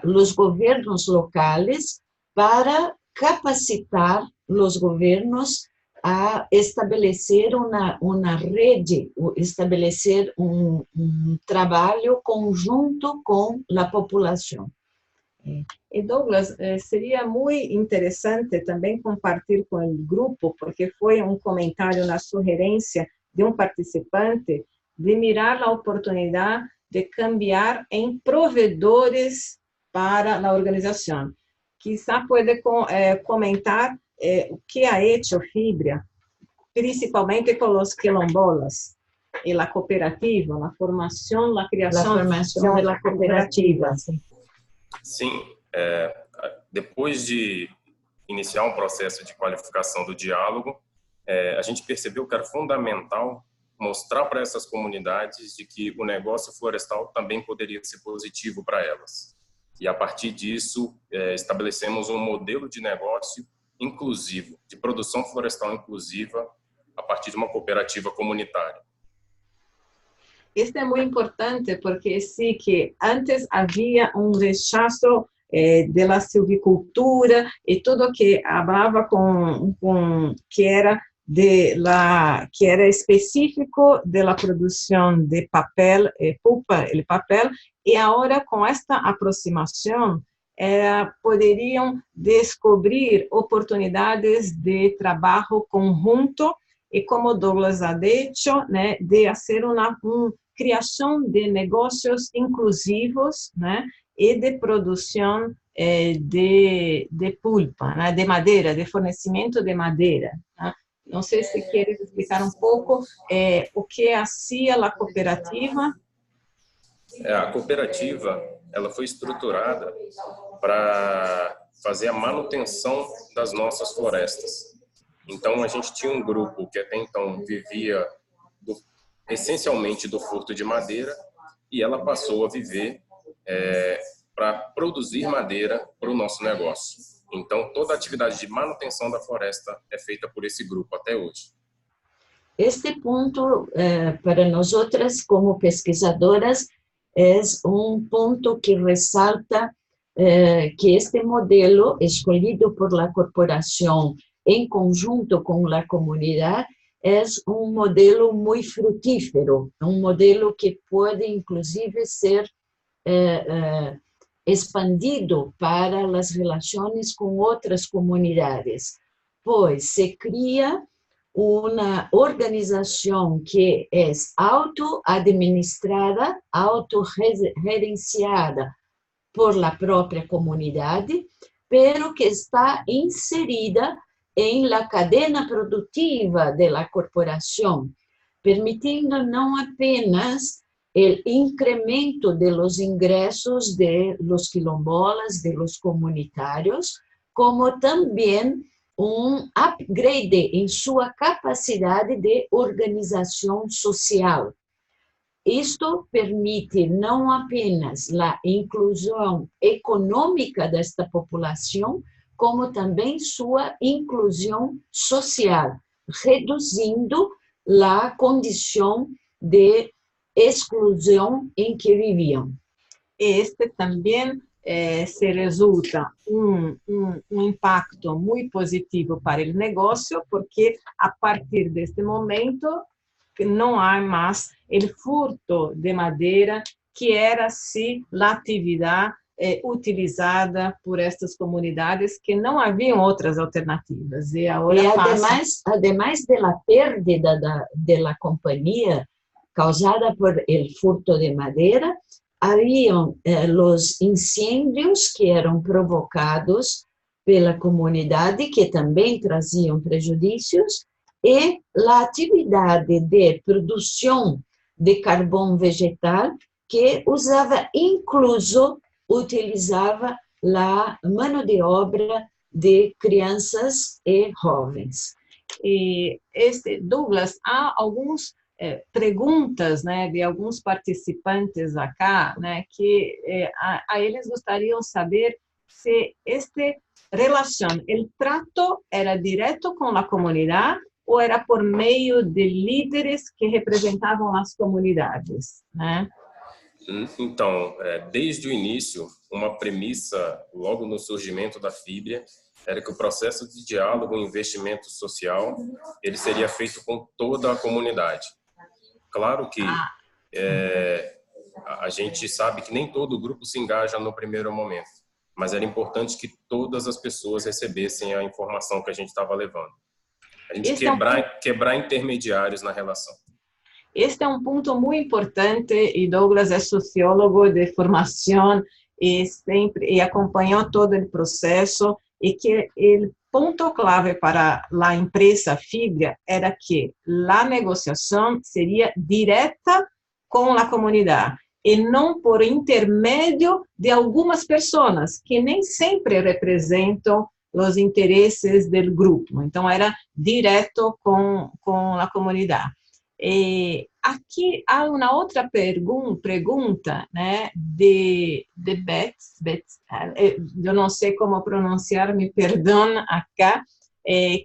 os governos locais para capacitar os governos a estabelecer uma rede, estabelecer trabalho conjunto com a população. E Douglas, seria muito interessante também compartilhar com o grupo, porque foi um comentário, uma sugerência de um participante, de mirar a oportunidade de cambiar em provedores para a organização. Quizá pode comentar o que ha hecho Fibria, principalmente com os quilombolas, e a cooperativa, a formação, a criação da cooperativa. Sim, depois de iniciar um processo de qualificação do diálogo, a gente percebeu que era fundamental mostrar para essas comunidades de que o negócio florestal também poderia ser positivo para elas. E, a partir disso, estabelecemos um modelo de negócio inclusivo, de produção florestal inclusiva, a partir de uma cooperativa comunitária. Isso é muito importante porque sí que antes havia um rechazo da silvicultura e tudo que falava com que era que era específico da produção de papel, pulpa, o papel, e agora com esta aproximação poderiam descobrir oportunidades de trabalho conjunto e, como Douglas ha dicho, né, de fazer uma criação de negócios inclusivos, né, e de produção de pulpa, né, de madeira, de fornecimento de madeira. Né? Não sei se queres explicar um pouco o que fazia a cooperativa. A cooperativa ela foi estruturada para fazer a manutenção das nossas florestas. Então, a gente tinha um grupo que até então vivia essencialmente do furto de madeira e ela passou a viver para produzir madeira para o nosso negócio. Então, toda a atividade de manutenção da floresta é feita por esse grupo até hoje. Este ponto, para nós outras, como pesquisadoras, é um ponto que ressalta que este modelo escolhido por la corporação em conjunto com a comunidade é um modelo muito frutífero, um modelo que pode inclusive ser expandido para as relações com outras comunidades, pois se cria uma organização que é auto-administrada, auto-gerenciada por la própria comunidade, pero que está inserida em la cadena produtiva de la corporação, permitindo não apenas o incremento de los ingressos de los quilombolas, de los comunitários, como também upgrade em sua capacidade de organização social. Isto permite não apenas a inclusão econômica desta população, como também sua inclusão social, reduzindo a condição de exclusão em que viviam. Este também se resulta um impacto muito positivo para o negócio, porque a partir deste momento não há mais o furto de madeira, que era sim a atividade utilizada por estas comunidades, que não haviam outras alternativas. E agora además de la pérdida de la companhia causada por el furto de madeira, haviam os incêndios que eram provocados pela comunidade, que também traziam prejuízos, e a atividade de produção de carvão vegetal, que utilizava a mão de obra de crianças e jovens. E Douglas, há alguns perguntas, né, de alguns participantes acá, né, que a eles gostariam de saber se esta relação, o trato era direto com a comunidade ou era por meio de líderes que representavam as comunidades, né? Então, desde o início, uma premissa, logo no surgimento da Fibria, era que o processo de diálogo e investimento social, ele seria feito com toda a comunidade. Claro que a gente sabe que nem todo grupo se engaja no primeiro momento, mas era importante que todas as pessoas recebessem a informação que a gente estava levando. A gente quebrar intermediários na relação. Este é um ponto muito importante, e Douglas é sociólogo de formação e acompanhou todo o processo, e que o ponto clave para a empresa Fibria era que a negociação seria direta com a comunidade e não por intermédio de algumas pessoas que nem sempre representam os interesses do grupo. Então, era direto com a comunidade. E aqui há uma outra pergunta, né, de Beth, eu não sei como pronunciar, me perdão acá,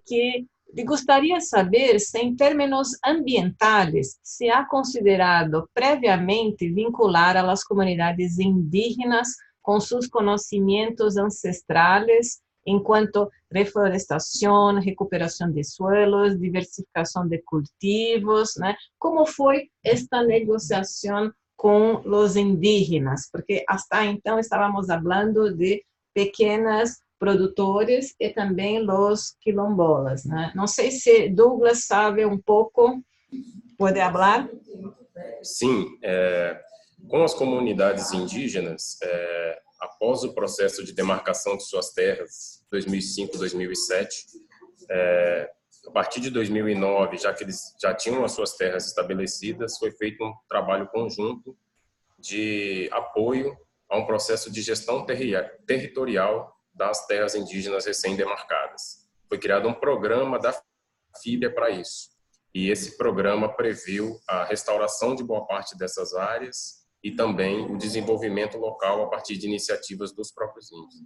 que gostaria de saber se, em termos ambientais, se há considerado previamente vincular as comunidades indígenas com seus conhecimentos ancestrais enquanto reflorestação, recuperação de suelos, diversificação de cultivos, né? Como foi esta negociação com os indígenas? Porque até então estávamos falando de pequenos produtores e também os quilombolas, né? Não sei se Douglas sabe um pouco, pode falar? Sim, com as comunidades indígenas, após o processo de demarcação de suas terras, 2005, 2007, a partir de 2009, já que eles já tinham as suas terras estabelecidas, foi feito um trabalho conjunto de apoio a um processo de gestão territorial das terras indígenas recém-demarcadas. Foi criado um programa da Fibria para isso. E esse programa previu a restauração de boa parte dessas áreas e também o desenvolvimento local a partir de iniciativas dos próprios índios.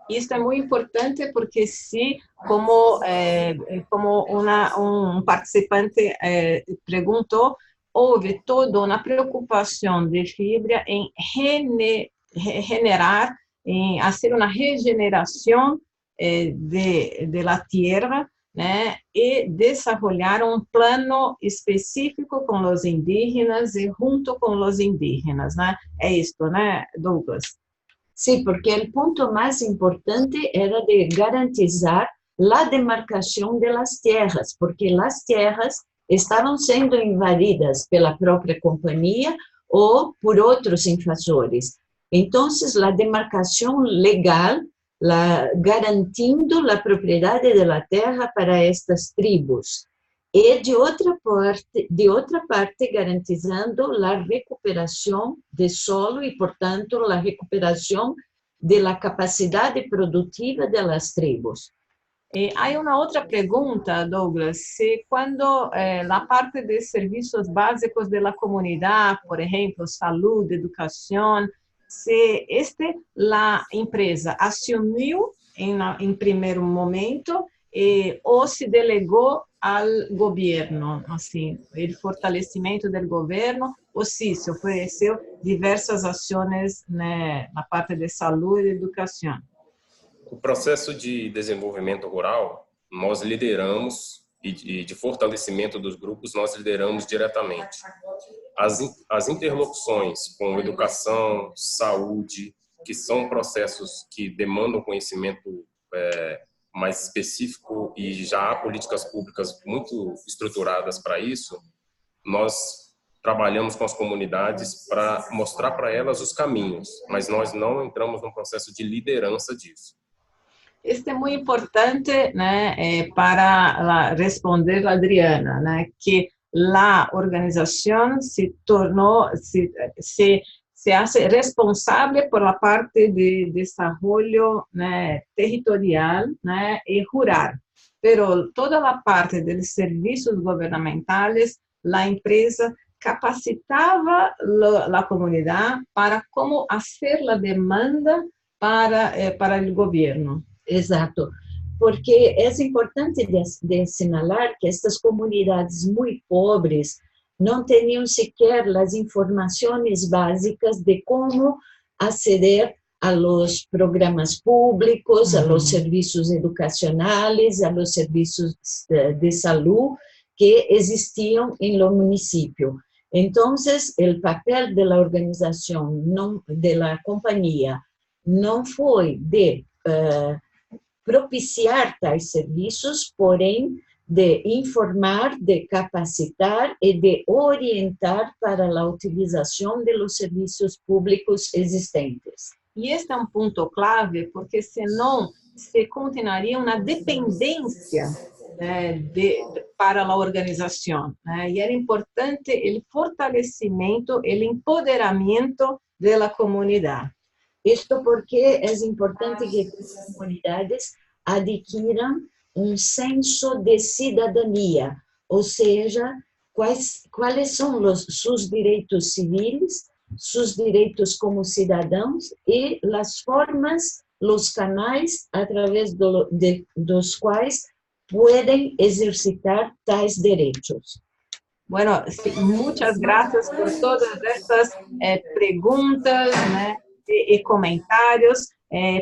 Isso é muito importante porque se, como um participante perguntou, houve toda uma preocupação de Fibria em regenerar, em fazer uma regeneração da terra, né, e desenvolver um plano específico com os indígenas e junto com os indígenas, né? É isto, né, Douglas? Sim, porque o ponto mais importante era de garantizar a demarcação das terras, porque as terras estavam sendo invadidas pela própria companhia ou por outros invasores. Então, a demarcação legal, garantindo a propriedade da terra para estas tribos. E, de outra parte, garantizando a recuperação de solo e, portanto, a recuperação da capacidade produtiva das tribos. Há uma outra pergunta, Douglas, se quando a parte de serviços básicos da comunidade, por exemplo, saúde, educação, se a empresa assumiu em primeiro momento ou se delegou ao governo, assim, o fortalecimento do governo, ou se ofereceu diversas ações, né, na parte de saúde e educação. O processo de desenvolvimento rural, nós lideramos, e de fortalecimento dos grupos, nós lideramos diretamente. As interlocuções com educação, saúde, que são processos que demandam conhecimento mais específico e já há políticas públicas muito estruturadas para isso, nós trabalhamos com as comunidades para mostrar para elas os caminhos, mas nós não entramos num processo de liderança disso. Isso é muito importante, né, para responder a Adriana, né, que a organização se tornou, se hace responsável por la parte de desarrollo, né, territorial, né, e rural. Pero toda a parte dos serviços governamentais, a empresa capacitava a comunidade para como fazer a demanda para o governo. Exato, porque é importante de assinalar que estas comunidades muito pobres não tinham sequer as informações básicas de como aceder a los programas públicos, a los serviços educacionais, a los serviços de saúde que existiam em lo município. Então, o papel da organização, da companhia, não foi de propiciar tais serviços, porém de informar, de capacitar e de orientar para a utilização de los serviços públicos existentes. E este é um ponto clave, porque senão se continuaria uma dependência, né, para a organização, né? E era importante o fortalecimento, o empoderamento da comunidade. Isto porque é importante que as comunidades adquiram senso de cidadania, ou seja, quais são seus direitos civis, seus direitos como cidadãos e as formas, os canais através dos quais podem exercitar tais direitos. Bueno, sí, muchas gracias por todas estas preguntas, né, y comentarios,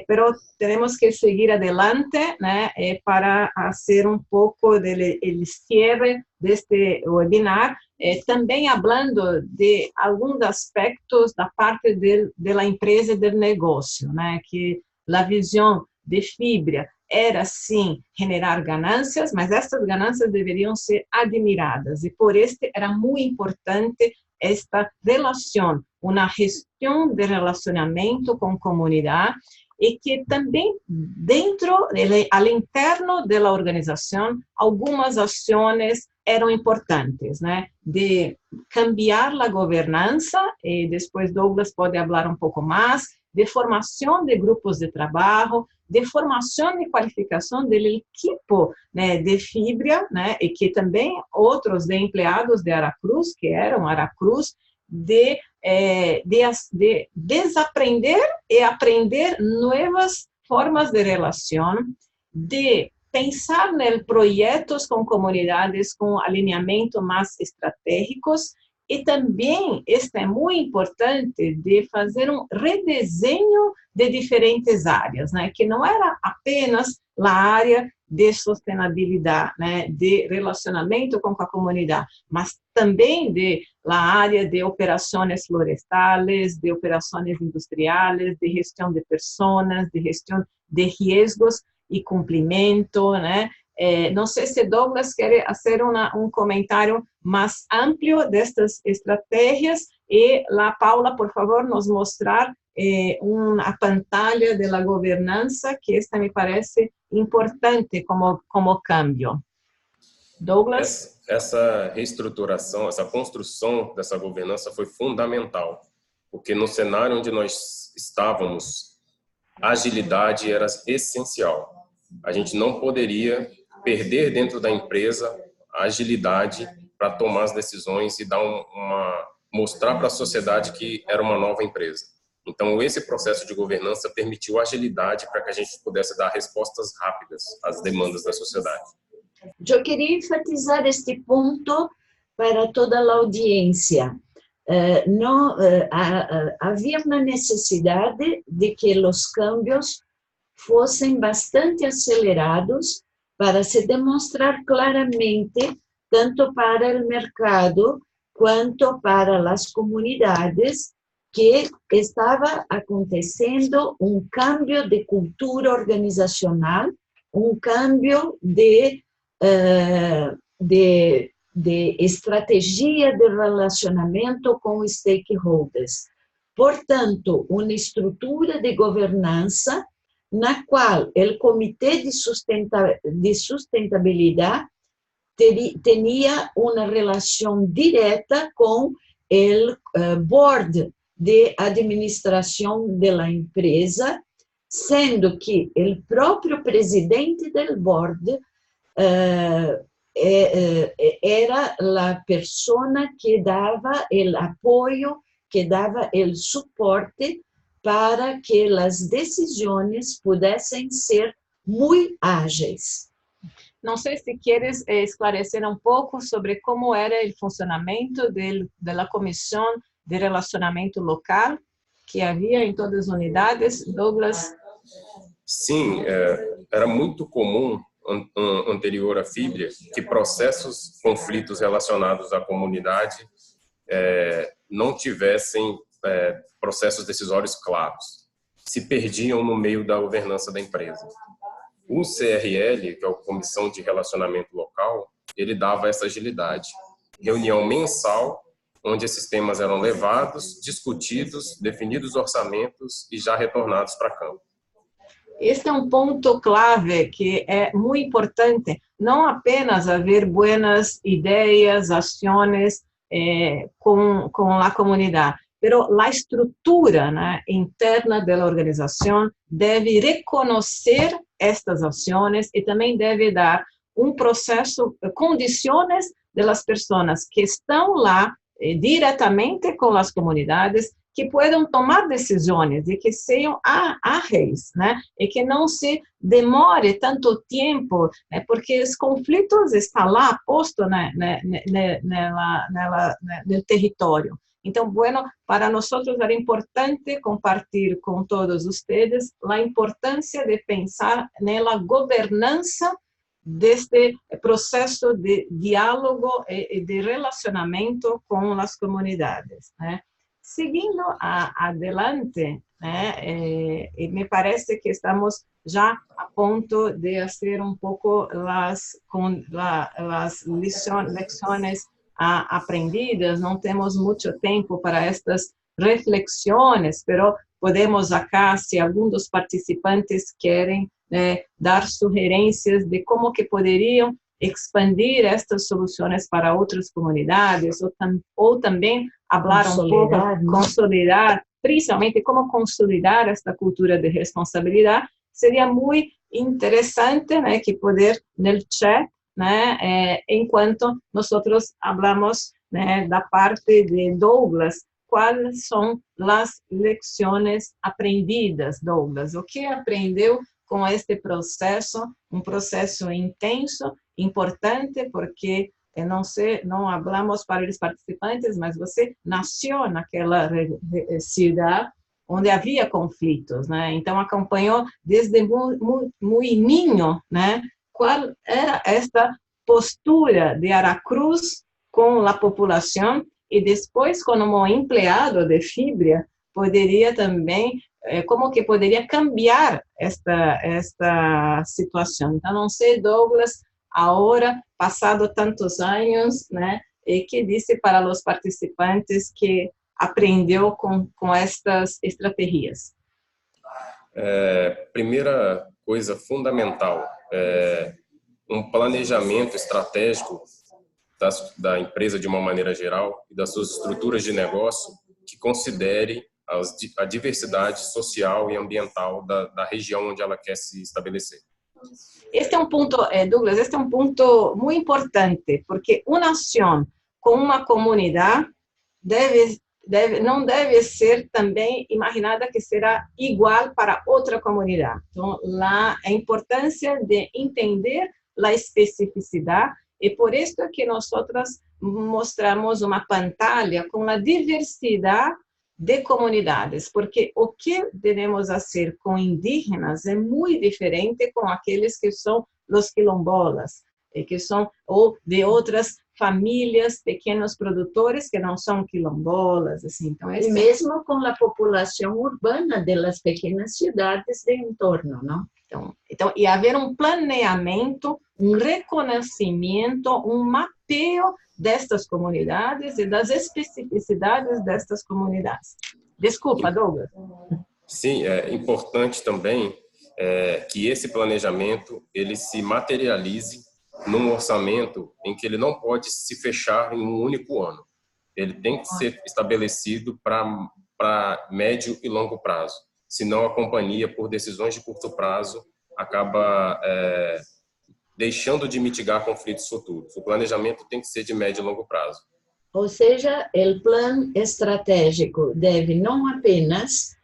pero tenemos que seguir adelante, né, para hacer un poco el cierre de este webinar, também hablando de algunos aspectos da parte de la empresa y del negocio, né, que la visión de Fibria era, sim, generar ganâncias, mas essas ganâncias deveriam ser admiradas, e por este era muito importante esta relação, uma gestão de relacionamento com a comunidade, e que também, dentro, ao interno da organização, algumas ações eram importantes, né? De cambiar a governança, e depois Douglas pode falar um pouco mais, de formação de grupos de trabalho, de formação e qualificação do equipo, né, de Fibria, né, e que também outros de empregados de Aracruz, que eram Aracruz, de desaprender e aprender novas formas de relação, de pensar em projetos com comunidades com alinhamento mais estratégicos, e também, este é muito importante, de fazer um redesenho de diferentes áreas, né? Que não era apenas a área de sustentabilidade, né? De relacionamento com a comunidade, mas também de a área de operações florestais, de operações industriais, de gestão de pessoas, de gestão de riscos e cumprimento, né? Não sei se Douglas quer fazer um comentário mais amplo destas estratégias, e lá, Paula, por favor, nos mostrar uma pantalla da governança, que esta me parece importante como cambio. Douglas? Essa reestruturação, essa construção dessa governança foi fundamental, porque no cenário onde nós estávamos, a agilidade era essencial. A gente não poderia perder dentro da empresa a agilidade para tomar as decisões e dar mostrar para a sociedade que era uma nova empresa. Então, esse processo de governança permitiu agilidade para que a gente pudesse dar respostas rápidas às demandas da sociedade. Eu queria enfatizar este ponto para toda a audiência. Havia uma necessidade de que os câmbios fossem bastante acelerados para se demonstrar claramente, tanto para o mercado quanto para as comunidades, que estava acontecendo um cambio de cultura organizacional, um cambio de estratégia de relacionamento com stakeholders. Portanto, uma estrutura de governança na qual o Comitê de Sustentabilidade tinha uma relação direta com o board de administração da empresa, sendo que o próprio presidente do board era a pessoa que dava o apoio, que dava o suporte para que as decisões pudessem ser muito ágeis. Não sei se queres esclarecer um pouco sobre como era o funcionamento da comissão de relacionamento local que havia em todas as unidades, Douglas? Sim, era muito comum, anterior à Fibria, que processos, conflitos relacionados à comunidade não tivessem processos decisórios claros, se perdiam no meio da governança da empresa. O CRL, que é a Comissão de Relacionamento Local, ele dava essa agilidade. Reunião mensal, onde esses temas eram levados, discutidos, definidos orçamentos e já retornados para campo. Este é um ponto clave que é muito importante, não apenas haver boas ideias, ações com a comunidade, mas a estrutura, né, interna da organização deve reconhecer estas ações e também deve dar um processo, condições das pessoas que estão lá diretamente com as comunidades, que possam tomar decisões e que sejam ágeis, né? E que não se demore tanto tempo, né? Porque os conflitos estão lá postos no território. Então, bueno, para nós era importante compartilhar com todos vocês a importância de pensar na governança deste processo de diálogo e de relacionamento com as comunidades, né? Seguindo adelante, né, me parece que estamos já a ponto de fazer um pouco as lições aprendidas. Não temos muito tempo para estas reflexões, mas podemos acá, se algum dos participantes querem dar sugerências de como que poderiam expandir estas soluções para outras comunidades, ou também falar um pouco, consolidar, principalmente como consolidar esta cultura de responsabilidade, seria muito interessante, né, que poder no chat, né, enquanto nós falamos, né, da parte de Douglas, quais são as lições aprendidas, Douglas? O que aprendeu com este processo, um processo intenso, importante, porque não falamos para os participantes, mas você nasceu naquela cidade onde havia conflitos, né? Então acompanhou desde muito ninho, né? Qual era esta postura de Aracruz com a população e depois como empregado de Fibria poderia também como que poderia cambiar esta situação. Então não sei, Douglas, agora, passado tantos anos, né, e que disse para os participantes que aprendeu com estas estratégias? Primeira coisa fundamental, um planejamento estratégico da empresa de uma maneira geral e das suas estruturas de negócio que considere a diversidade social e ambiental da região onde ela quer se estabelecer. Este é um ponto, Douglas, este é um ponto muito importante, porque uma ação com uma comunidade deve não deve ser também imaginada que será igual para outra comunidade. Então, a importância de entender a especificidade, e por isso é que nós mostramos uma pantalha com a diversidade de comunidades, porque o que devemos fazer com indígenas é muito diferente com aqueles que são os quilombolas, que são ou de outras famílias, pequenos produtores que não são quilombolas, assim. Então, e mesmo com a população urbana das pequenas cidades de entorno, não? Então, e haver um planeamento, um reconhecimento, um mapeio destas comunidades e das especificidades destas comunidades. Desculpa, Douglas. Sim, é importante também que esse planejamento ele se materialize num orçamento em que ele não pode se fechar em um único ano. Ele tem que ser estabelecido para médio e longo prazo. Senão a companhia, por decisões de curto prazo, acaba deixando de mitigar conflitos futuros. O planejamento tem que ser de médio e longo prazo. Ou seja, o plano estratégico deve não apenas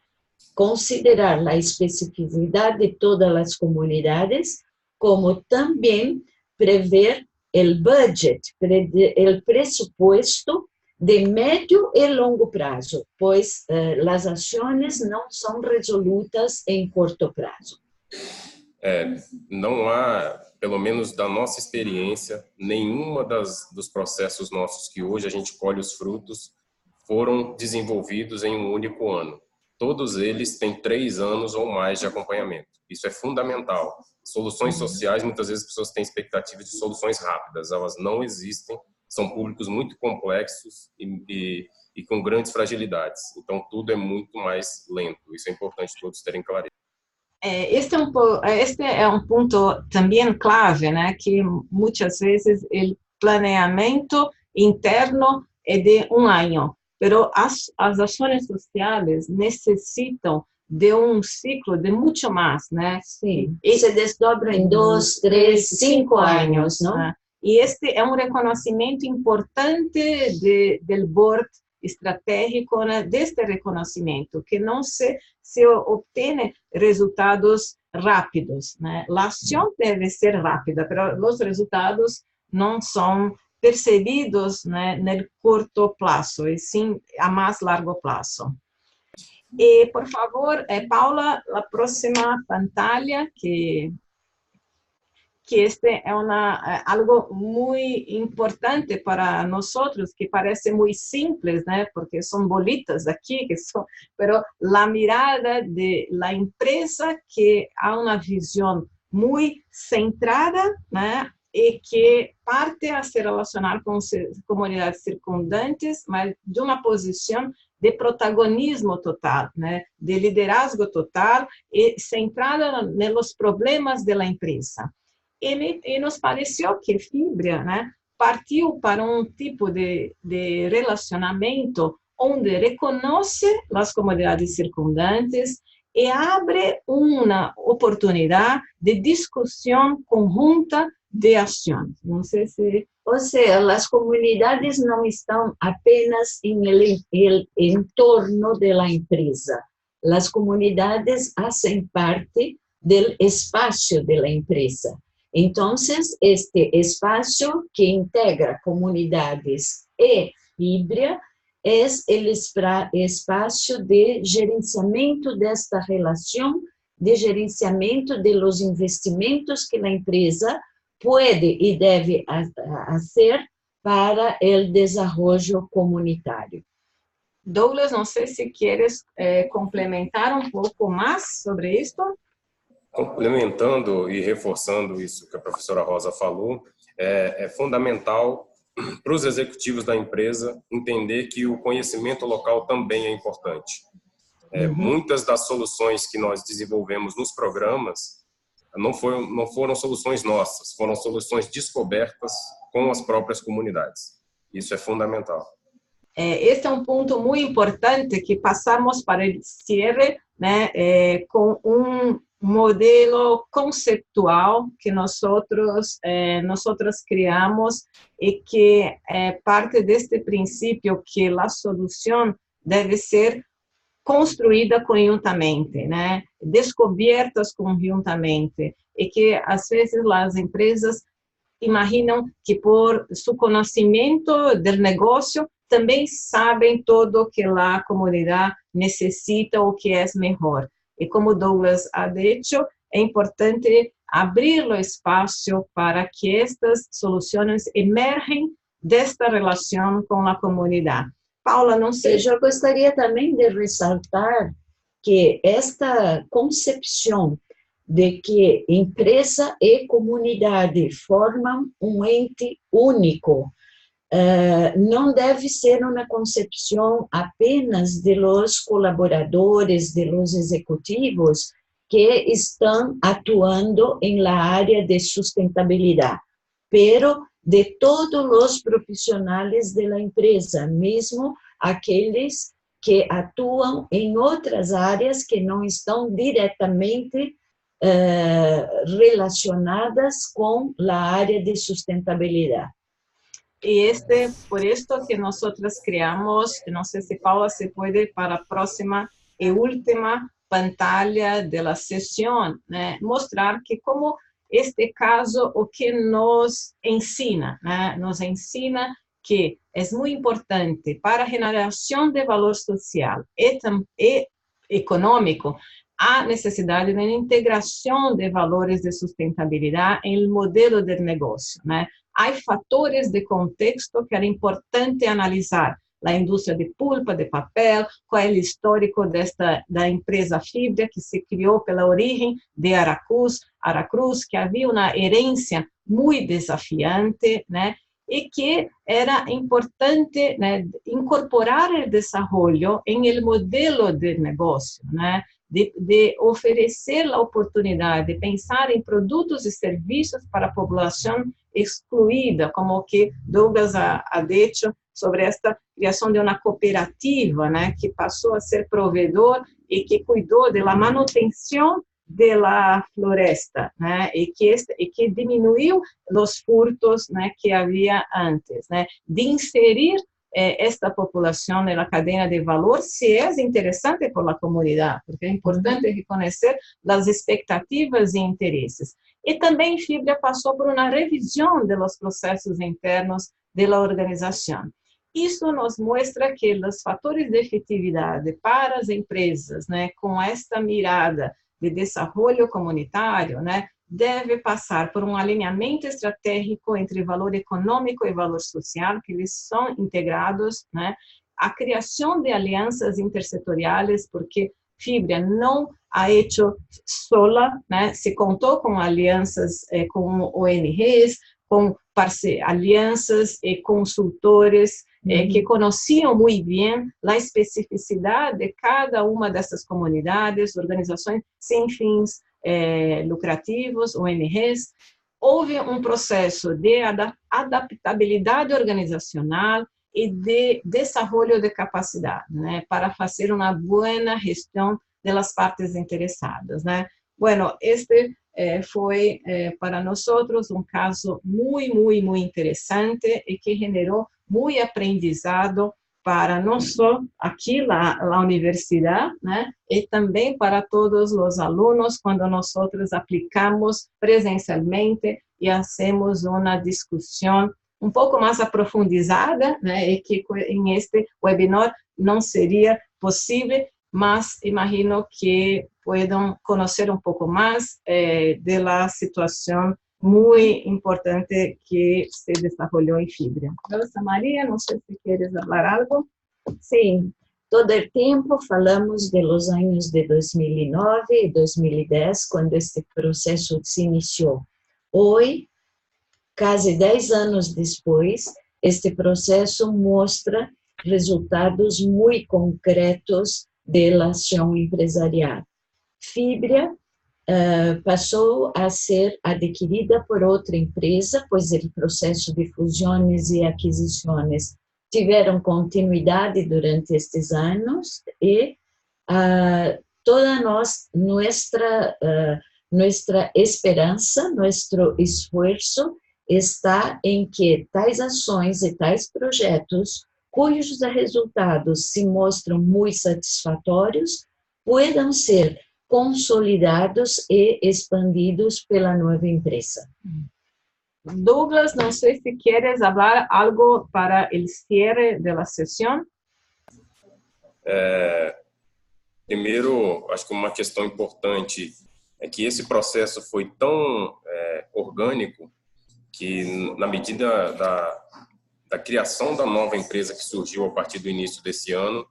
considerar a especificidade de todas as comunidades, como também prever o budget, o presupuesto de médio e longo prazo, pois as ações não são resolutas em curto prazo. Não há, pelo menos da nossa experiência, nenhuma dos processos nossos que hoje a gente colhe os frutos foram desenvolvidos em um único ano. Todos eles têm 3 anos ou mais de acompanhamento. Isso é fundamental. Soluções sociais, muitas vezes as pessoas têm expectativas de soluções rápidas. Elas não existem, são públicos muito complexos e com grandes fragilidades. Então, tudo é muito mais lento. Isso é importante todos terem clareza. Este é um ponto também clave, né? Que muitas vezes o planeamento interno é de um ano, mas as ações sociais necessitam de um ciclo de muito mais, né? Sim. E se desdobram em 2, 3, 5 anos, não? E este é um reconhecimento importante do board estratégico, né, deste reconhecimento, que não se obtém resultados rápidos, né? A ação deve ser rápida, mas os resultados não são percebidos, né, no curto prazo, e sim a mais largo prazo. E, por favor, Paula, a próxima pantalla, que este é algo muito importante para nós, que parece muito simples, né? Porque são bolitas aqui, pero a mirada da empresa que há uma visão muito centrada, né? E que parte a se relacionar com comunidades circundantes, mas de uma posição de protagonismo total, né? De liderazgo total e centrada nos problemas da empresa. E nos pareceu que Fibria, né, partiu para um tipo de relacionamento onde reconhece as comunidades circundantes e abre uma oportunidade de discussão conjunta de ações. Não sei se... Ou seja, as comunidades não estão apenas em el entorno da empresa. As comunidades fazem parte do espaço da empresa. Então, este espaço que integra comunidades e Fibria é o espaço de gerenciamento desta relação, de gerenciamento de los investimentos que a empresa pode e deve fazer para o desenvolvimento comunitário. Douglas, não sei se queres complementar um pouco mais sobre isto. Complementando e reforçando isso que a professora Rosa falou, é fundamental para os executivos da empresa entender que o conhecimento local também é importante. Muitas das soluções que nós desenvolvemos nos programas não foram soluções nossas, foram soluções descobertas com as próprias comunidades. Isso é fundamental. Este é um ponto muito importante que passamos para o cierre, né, com um modelo conceptual que nós criamos e que parte deste princípio que a solução deve ser construída conjuntamente, né? Descobertas conjuntamente, e que às vezes as empresas imaginam que por seu conhecimento do negócio também sabem tudo o que a comunidade necessita ou que é melhor. E como Douglas ha dicho, é importante abrir o espaço para que estas soluções emergem desta relação com a comunidade. Paula, não sei. Eu gostaria também de ressaltar que esta concepção de que empresa e comunidade formam um ente único não deve ser uma concepção apenas de los colaboradores, de los executivos que estão atuando em la área de sustentabilidade, pero de todos os profissionais da empresa, mesmo aqueles que atuam em outras áreas que não estão diretamente relacionadas com a área de sustentabilidade. E por isto que nós criamos, não sei se Paula se pode para a próxima e última pantalla da sessão, né, mostrar que como este caso o que nos ensina, né, nos ensina que é muito importante para a generação de valor social e econômico a necessidade de integração de valores de sustentabilidade em modelo de negócio, né? Há fatores de contexto que é importante analisar. A indústria de pulpa, de papel, qual é o histórico da empresa Fibria, que se criou pela origem de Aracruz, que havia uma herência muito desafiante, né? E que era importante, né, incorporar o desenvolvimento em el modelo de negócio, né? De oferecer a oportunidade de pensar em produtos e serviços para a população excluída, como o que Douglas ha dicho sobre esta criação de uma cooperativa, né, que passou a ser provedor e que cuidou da manutenção da floresta, né, e que diminuiu os furtos, né, que havia antes, né, de inserir esta população na cadeia de valor, se é interessante para a comunidade, porque é importante reconhecer as expectativas e interesses. E também Fibria passou por uma revisão dos processos internos da organização. Isso nos mostra que os fatores de efetividade para as empresas, né, com esta mirada de desenvolvimento comunitário, né, deve passar por um alinhamento estratégico entre valor econômico e valor social, que eles são integrados, né? A criação de alianças intersetoriais, porque Fibria não ha hecho sola, né? Se contou com alianças com ONGs, com alianças e consultores que conheciam muito bem a especificidade de cada uma dessas comunidades, organizações sem fins lucrativos, ONGs. Houve um processo de adaptabilidade organizacional e de desenvolvimento de capacidade, né, para fazer uma boa gestão das partes interessadas, né. Bueno, este foi para nós um caso muito interessante e que generou muito aprendizado para não só aqui na universidade, né, e também para todos os alunos quando nós aplicamos presencialmente e hacemos uma discussão um pouco mais aprofundada, né, e que em este webinar não seria possível, mas imagino que puedan conhecer um pouco mais da situação muito importante que se desenvolveu em Fibria. Rosa Maria, não sei se queres falar algo. Sim, todo o tempo falamos de los anos de 2009 e 2010, quando este processo se iniciou. Hoje, quase 10 anos depois, este processo mostra resultados muito concretos da ação empresarial. Fibria passou a ser adquirida por outra empresa, pois o processo de fusões e aquisições tiveram continuidade durante estes anos e toda nossa esperança, nosso esforço está em que tais ações e tais projetos cujos resultados se mostram muito satisfatórios, puedan ser consolidados e expandidos pela nova empresa. Douglas, não sei se queres falar algo para o cierre da sessão. Primeiro, acho que uma questão importante é que esse processo foi tão orgânico que, na medida da criação da nova empresa que surgiu a partir do início desse ano,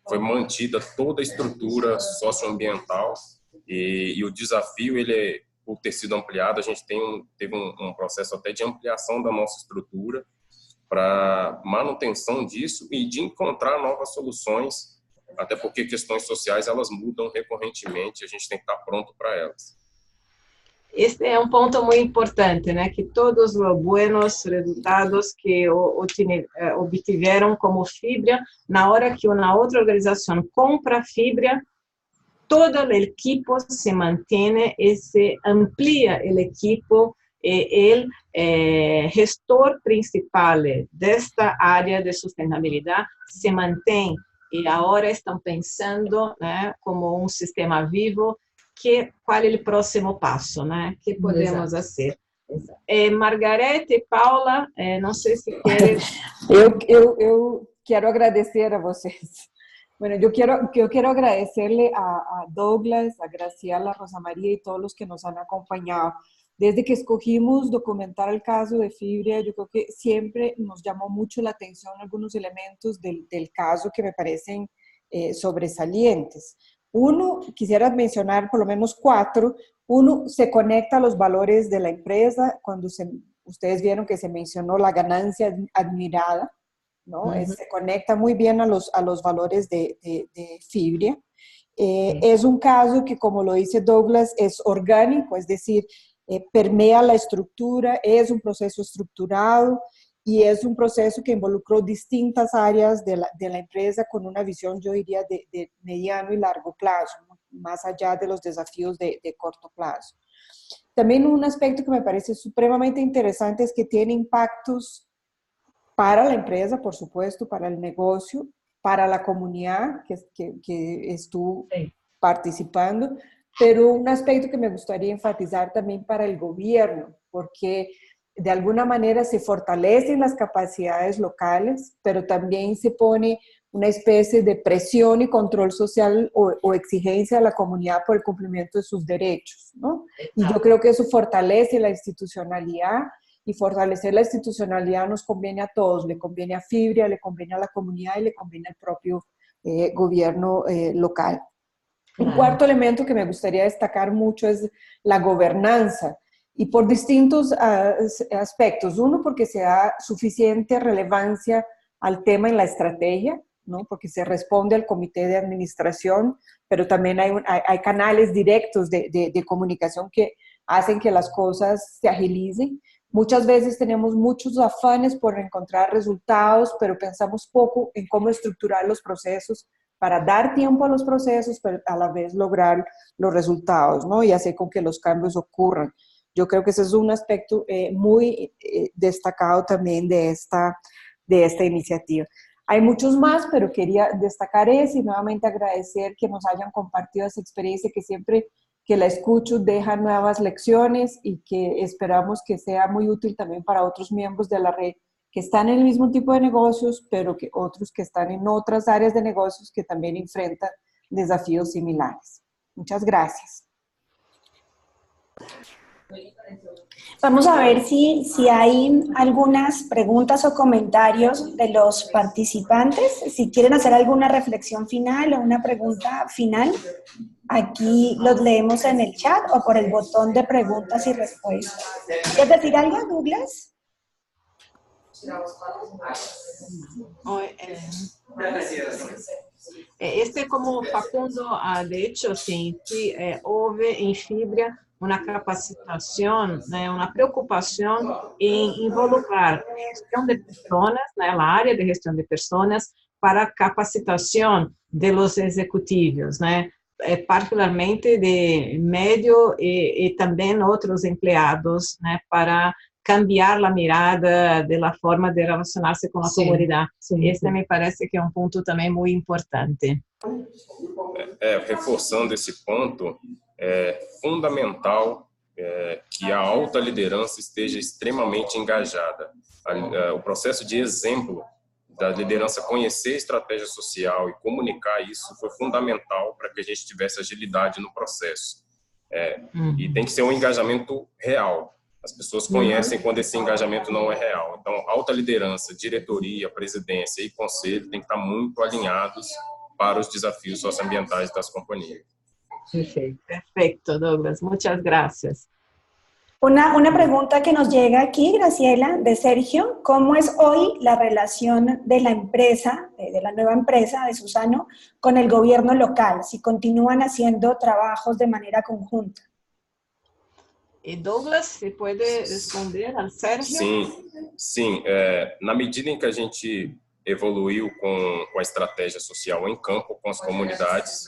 foi mantida toda a estrutura socioambiental e o desafio, por ter sido ampliado, a gente teve um processo até de ampliação da nossa estrutura para manutenção disso e de encontrar novas soluções, até porque questões sociais elas mudam recorrentemente, a gente tem que estar pronto para elas. Este é um ponto muito importante, né? Que todos os buenos resultados que obtiveram como Fibria, na hora que uma outra organização compra Fibria, todo o equipo se mantém e se amplia o equipo e o gestor principal desta área de sustentabilidade se mantém e agora estão pensando, né, como um sistema vivo, qual é o próximo passo, né? Que podemos fazer? Margarete e Paula, não sei se querem... Eu quero agradecer a vocês. Bueno, yo quiero agradecerle a Douglas, a Graciela, a Rosa María y todos los que nos han acompañado. Desde que escogimos documentar el caso de Fibria, yo creo que siempre nos llamó mucho la atención algunos elementos del caso que me parecen sobresalientes. Uno, quisiera mencionar por lo menos 4. Uno, se conecta a los valores de la empresa. Cuando ustedes vieron que se mencionó la ganancia admirada, ¿no? Se conecta muy bien a los valores de Fibria. Es un caso que, como lo dice Douglas, es orgánico, es decir, permea la estructura, es un proceso estructurado y es un proceso que involucró distintas áreas de la empresa con una visión, yo diría, de mediano y largo plazo, más allá de los desafíos de corto plazo. También un aspecto que me parece supremamente interesante es que tiene impactos para la empresa, por supuesto, para el negocio, para la comunidad que estuvo participando, pero un aspecto que me gustaría enfatizar también para el gobierno, porque de alguna manera se fortalecen las capacidades locales, pero también se pone una especie de presión y control social o exigencia a la comunidad por el cumplimiento de sus derechos, ¿no? Y yo creo que eso fortalece la institucionalidad, y fortalecer la institucionalidad nos conviene a todos, le conviene a Fibria, le conviene a la comunidad y le conviene al propio gobierno local. Un cuarto elemento que me gustaría destacar mucho es la gobernanza, y por distintos aspectos. Uno, porque se da suficiente relevancia al tema en la estrategia, ¿no? Porque se responde al comité de administración, pero también hay canales directos de comunicación que hacen que las cosas se agilicen. Muchas veces tenemos muchos afanes por encontrar resultados, pero pensamos poco en cómo estructurar los procesos para dar tiempo a los procesos, pero a la vez lograr los resultados, ¿no? Y hacer con que los cambios ocurran. Yo creo que ese es un aspecto muy destacado también de esta iniciativa. Hay muchos más, pero quería destacar ese y nuevamente agradecer que nos hayan compartido esa experiencia que siempre que la escucho deja nuevas lecciones y que esperamos que sea muy útil también para otros miembros de la red que están en el mismo tipo de negocios, pero que otros que están en otras áreas de negocios que también enfrentan desafíos similares. Muchas gracias. Vamos a ver si hay algunas preguntas o comentarios de los participantes. Si quieren hacer alguna reflexión final o una pregunta final, aquí los leemos en el chat o por el botón de preguntas y respuestas. ¿Quieres decir algo, Douglas? Como Facundo de hecho, sim, houve em Fibria uma capacitação, né, uma preocupação em involucrar a gestão de pessoas, né, a área de gestão de pessoas, para a capacitação de los executivos, né, particularmente de médio e também outros empregados, né, para cambiar a mirada da forma de relacionar-se com a comunidade. Esse me parece que é um ponto também muito importante. Reforçando esse ponto, é fundamental que a alta liderança esteja extremamente engajada. O processo de exemplo da liderança conhecer a estratégia social e comunicar isso foi fundamental para que a gente tivesse agilidade no processo. E tem que ser um engajamento real. As pessoas conhecem quando esse engajamento não é real. Então, alta liderança, diretoria, presidência e conselho têm que estar muito alinhados para os desafios socioambientais das companhias. Perfecto, Douglas. Muchas gracias. Una pregunta que nos llega aquí, Graciela, de Sergio. ¿Cómo es hoy la relación de la empresa, de la nueva empresa de Suzano, con el gobierno local? Si continúan haciendo trabajos de manera conjunta. Douglas, você pode responder ao Sérgio? Sim. Na medida em que a gente evoluiu com a estratégia social em campo, com as comunidades,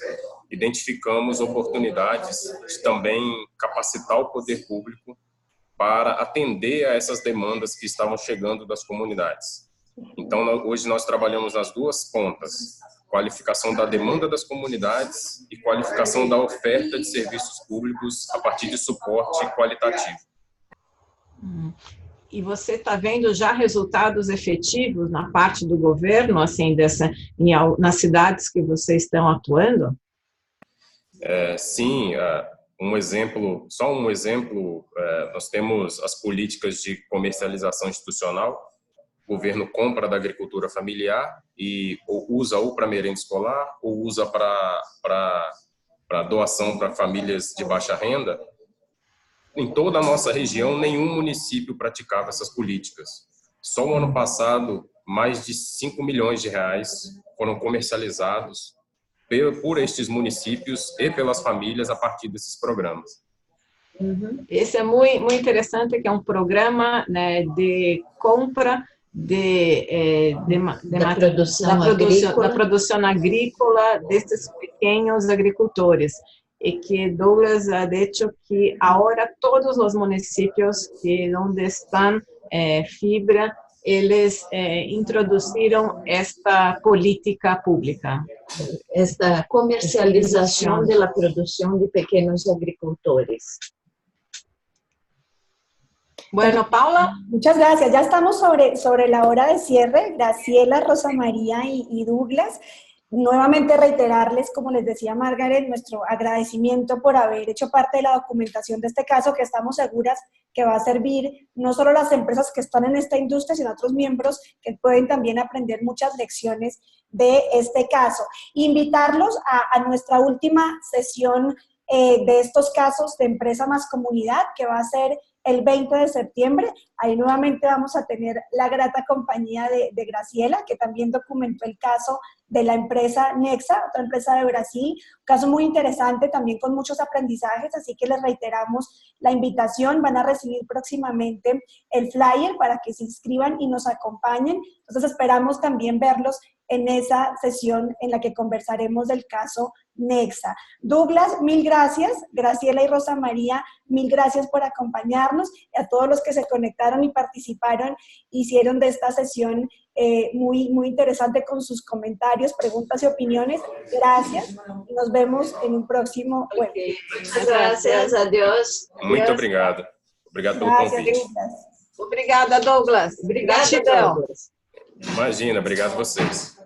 identificamos oportunidades de também capacitar o poder público para atender a essas demandas que estavam chegando das comunidades. Então, hoje nós trabalhamos nas duas pontas, qualificação da demanda das comunidades e qualificação da oferta de serviços públicos a partir de suporte qualitativo. E você está vendo já resultados efetivos na parte do governo, assim, nas cidades que vocês estão atuando? Sim, só um exemplo, nós temos as políticas de comercialização institucional. O governo compra da agricultura familiar e usa ou para merenda escolar ou usa para doação para famílias de baixa renda. Em toda a nossa região, nenhum município praticava essas políticas. Só o ano passado, mais de 5 milhões de reais foram comercializados por estes municípios e pelas famílias a partir desses programas. Esse é muito interessante, que é um programa, né, de compra da produção agrícola desses pequenos agricultores. E que Douglas ha dicho que agora todos os municípios que onde estão fibra, eles introduziram esta política pública. Esta comercialização da produção de pequenos agricultores. Bueno, Paula. Muchas gracias. Ya estamos sobre la hora de cierre. Graciela, Rosa María y Douglas. Nuevamente reiterarles, como les decía Margaret, nuestro agradecimiento por haber hecho parte de la documentación de este caso, que estamos seguras que va a servir no solo a las empresas que están en esta industria, sino a otros miembros que pueden también aprender muchas lecciones de este caso. Invitarlos a nuestra última sesión de estos casos de Empresa más Comunidad, que va a ser el 20 de septiembre. Ahí nuevamente vamos a tener la grata compañía de Graciela, que también documentó el caso de la empresa Nexa, otra empresa de Brasil, un caso muy interesante, también con muchos aprendizajes, así que les reiteramos la invitación. Van a recibir próximamente el flyer para que se inscriban y nos acompañen. Entonces esperamos también verlos en esa sesión en la que conversaremos del caso Nexa. Douglas, mil gracias. Graciela y Rosa María, mil gracias por acompañarnos. Y a todos los que se conectaron y participaron, hicieron de esta sesión muy interesante con sus comentarios, preguntas y opiniones. Gracias. Y nos vemos en un próximo web. Muchas gracias. Adiós. Muito obrigado. Obrigado pelo convite. Douglas. Obrigada, Douglas. Obrigada, Douglas. Imagina, obrigado a vocês.